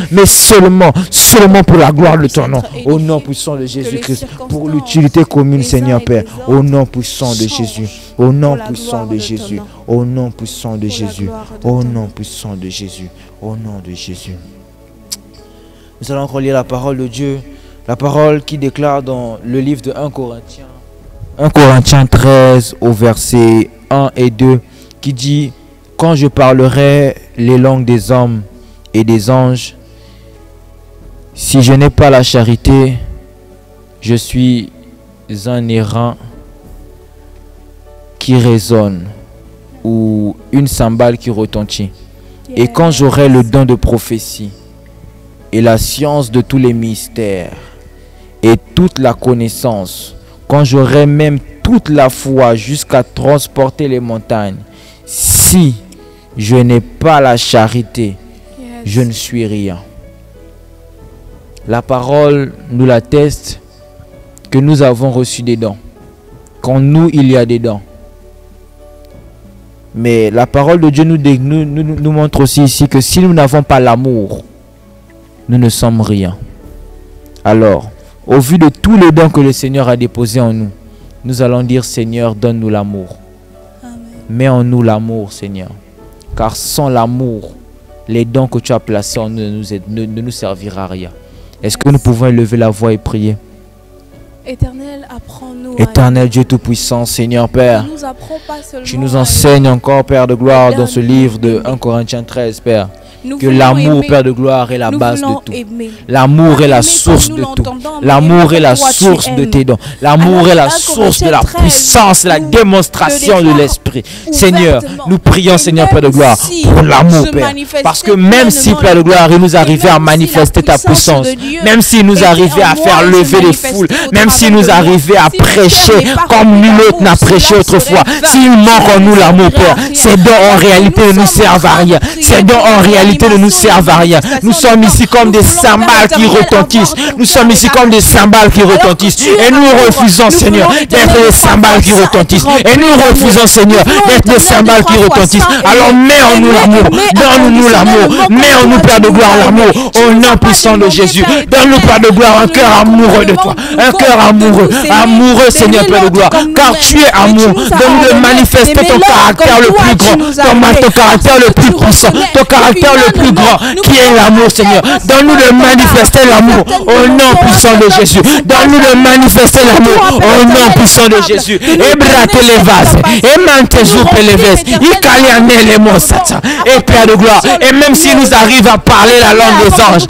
pour la gloire de ton nom. Au nom puissant de Jésus-Christ, pour l'utilité commune, Seigneur, Père. Au nom puissant de Jésus, au nom puissant de Jésus, au nom puissant de Jésus, au nom puissant de Jésus, au nom de Jésus. Nous allons relire la parole de Dieu, la parole qui déclare dans le livre de 1 Corinthiens 13 au verset 1 et 2 qui dit: quand je parlerai les langues des hommes et des anges, si je n'ai pas la charité, je suis un airain qui résonne ou une cymbale qui retentit. Et quand j'aurai le don de prophétie et la science de tous les mystères et toute la connaissance, quand j'aurai même toute la foi jusqu'à transporter les montagnes, si je n'ai pas la charité, je ne suis rien. La parole nous l'atteste que nous avons reçu des dons. Qu'en nous, il y a des dons. Mais la parole de Dieu nous montre aussi ici que si nous n'avons pas l'amour, nous ne sommes rien. Alors, au vu de tous les dons que le Seigneur a déposés en nous, nous allons dire: Seigneur, donne-nous l'amour. Mets en nous l'amour, Seigneur. Car sans l'amour, les dons que tu as placés en nous ne nous servira à rien. Est-ce que nous pouvons élever la voix et prier? Éternel, apprends-nous. Éternel Dieu Tout-Puissant, Seigneur Père, tu nous enseignes encore, Père de gloire, dans ce livre de 1 Corinthiens 13, Père, que l'amour, Père de gloire, est la base de tout. L'amour est la source de tout. L'amour est la source de tes dons. L'amour est la source de la puissance, la démonstration de l'Esprit. Seigneur, nous prions, Seigneur Père de gloire, pour l'amour, Père. Parce que même si, Père de gloire, il nous arrivait à manifester ta puissance, même s'il nous arrivait à faire lever les foules, même s'il nous arrivait à prêcher comme nul autre n'a prêché autrefois, s'il manque en nous l'amour, Père, ces dons en réalité ne nous servent à rien. Ces dons en réalité ne nous servent à rien. Nous sommes ici comme des cymbales qui retentissent. Nous sommes ici comme des cymbales qui retentissent. Et nous refusons, Seigneur, d'être des cymbales qui retentissent. Et nous refusons, Seigneur, d'être des cymbales qui retentissent. Alors mets en nous l'amour. Donne-nous l'amour. Mets en nous, Père de gloire, l'amour. Au nom puissant de Jésus. Donne-nous, Père de gloire, un cœur amoureux de toi. Un cœur amoureux. Amoureux, Seigneur, Père de gloire. Car tu es amour. Donne-nous de manifester ton caractère le plus grand. Ton caractère le plus puissant. Ton caractère le plus grand, qui est l'amour, Seigneur. Donne-nous de manifester l'amour au nom puissant de Jésus. Donne-nous de manifester l'amour au nom puissant de Jésus. Ebrate les vases, emantezou peleves, ikaliane les monsats, et Père de gloire. Et même s'il nous arrive à parler la langue des anges,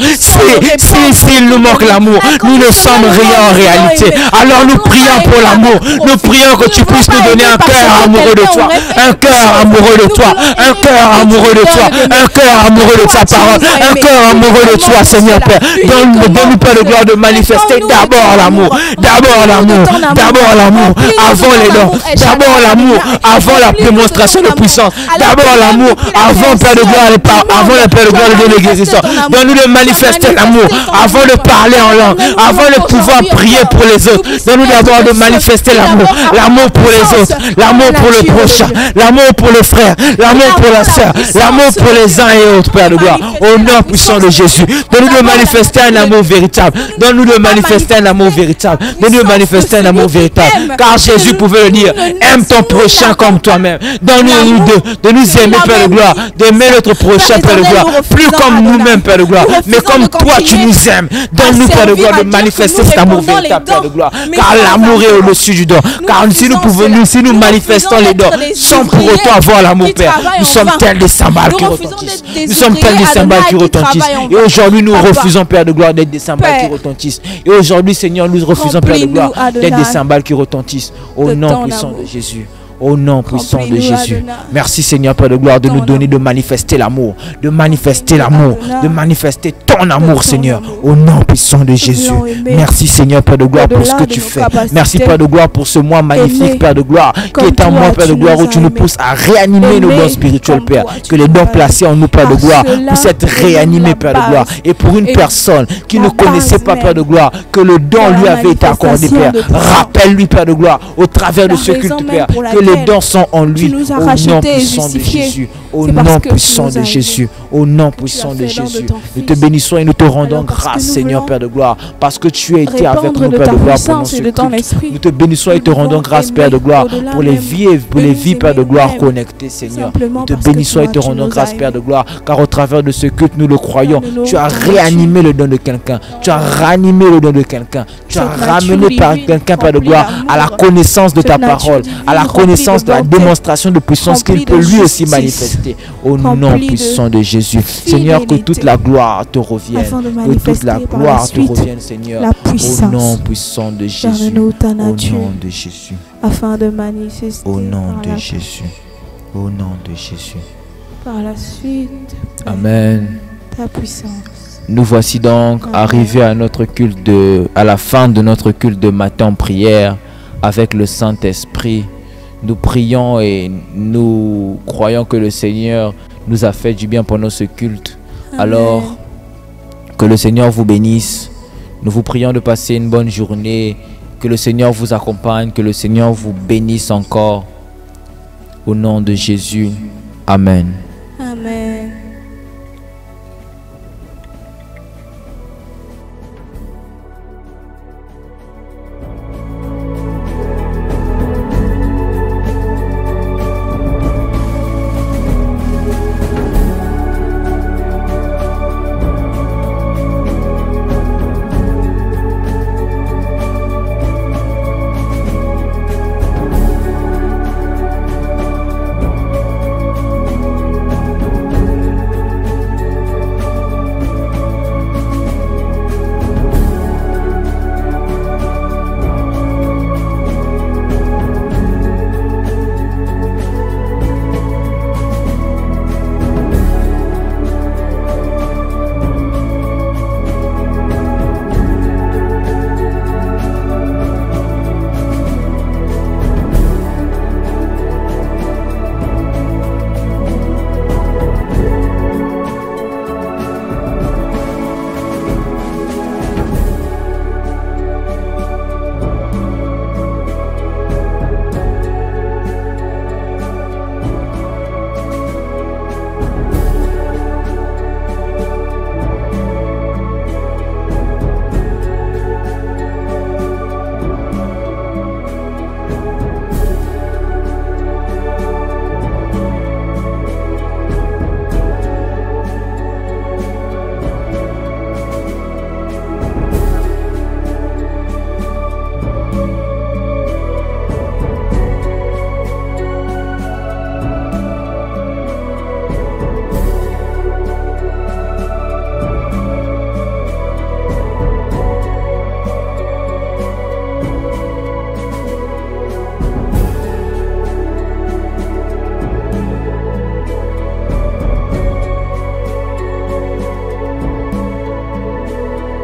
s'il nous manque l'amour, nous ne sommes rien en réalité. Alors nous prions pour l'amour. Nous prions que tu puisses nous donner un cœur amoureux de toi, un cœur amoureux de toi, un cœur amoureux de toi, un cœur amoureux de ta parole, un cœur amoureux de toi, Seigneur Père. Donne-nous, Père de gloire, de manifester d'abord l'amour, d'abord l'amour, d'abord l'amour, avant les dons, d'abord l'amour, avant la démonstration de puissance, d'abord l'amour, avant, Père de gloire, avant le Père de gloire de l'église. Donne-nous de manifester l'amour, avant de parler en langue, avant de pouvoir prier pour les autres. Donne-nous d'abord de manifester l'amour, l'amour pour les autres, l'amour pour le prochain, l'amour pour le frère, l'amour pour la sœur, l'amour pour les uns et autres. Père de gloire. Au nom puissant de Jésus. Donne-nous de manifester un amour véritable. Donne-nous de manifester un amour véritable. Donne-nous de manifester un amour véritable. Car Jésus pouvait le dire. Aime ton prochain comme toi-même. Donne-nous de nous aimer, Père de gloire. D'aimer notre prochain, Père de gloire. Plus comme nous-mêmes, Père de gloire. Mais comme toi, tu nous aimes. Donne-nous, Père de gloire, de manifester cet amour véritable, Père de gloire. Car l'amour est au-dessus du don. Car si nous manifestons les dons sans pour autant avoir l'amour, Père, nous sommes tels des cymbales qui retentissent. Nous sommes tels des cymbales qui retentissent. Et aujourd'hui, nous refusons, Père de gloire, d'être des cymbales qui retentissent. Et aujourd'hui, Seigneur, nous refusons, Père de gloire, d'être des cymbales qui retentissent. Au nom puissant de Jésus. Au nom puissant de Jésus. Merci Seigneur Père de gloire de nous donner de manifester l'amour. De manifester l'amour. De manifester ton amour Seigneur. Au nom puissant de Jésus. Merci Seigneur Père de gloire pour ce que tu fais. Merci Père de gloire pour ce mois magnifique Père de gloire. Qui est un mois Père de gloire où tu nous pousses à réanimer nos dons spirituels Père. Que les dons placés en nous Père de gloire puissent être réanimés Père de gloire. Et pour une personne qui ne connaissait pas Père de gloire, que le don lui avait été accordé Père. Rappelle-lui Père de gloire au travers de ce culte Père. Que les dons sont en lui. Au nom puissant de Jésus. Au nom puissant de Jésus. Au nom puissant de Jésus. Nous te bénissons et nous te rendons grâce, Seigneur Père de gloire, parce que tu as été avec nous, Père de gloire, pendant ce culte. Nous te bénissons et te rendons grâce, Père de gloire, pour les vies, Père de gloire, connectées, Seigneur. Nous te bénissons et te rendons grâce, Père de gloire, car au travers de ce culte, nous le croyons. Tu as réanimé le don de quelqu'un. Tu as ranimé le don de quelqu'un. Tu as ramené par quelqu'un, Père de gloire, à la connaissance de ta parole, à la connaissance de la démonstration de puissance qu'il peut lui aussi manifester. Au nom puissant de Jésus. Seigneur, que toute la gloire te revienne. Que toute la gloire te revienne, Seigneur. Au nom puissant de Jésus. Au nom de Jésus. Afin de manifester. Au nom de Jésus. Au nom de Jésus. Par la suite. Amen. Ta puissance. Nous voici donc arrivés à notre culte à la fin de notre culte de matin en prière avec le Saint-Esprit. Nous prions et nous croyons que le Seigneur nous a fait du bien pendant ce culte. Amen. Alors, que le Seigneur vous bénisse. Nous vous prions de passer une bonne journée. Que le Seigneur vous accompagne. Que le Seigneur vous bénisse encore. Au nom de Jésus. Amen.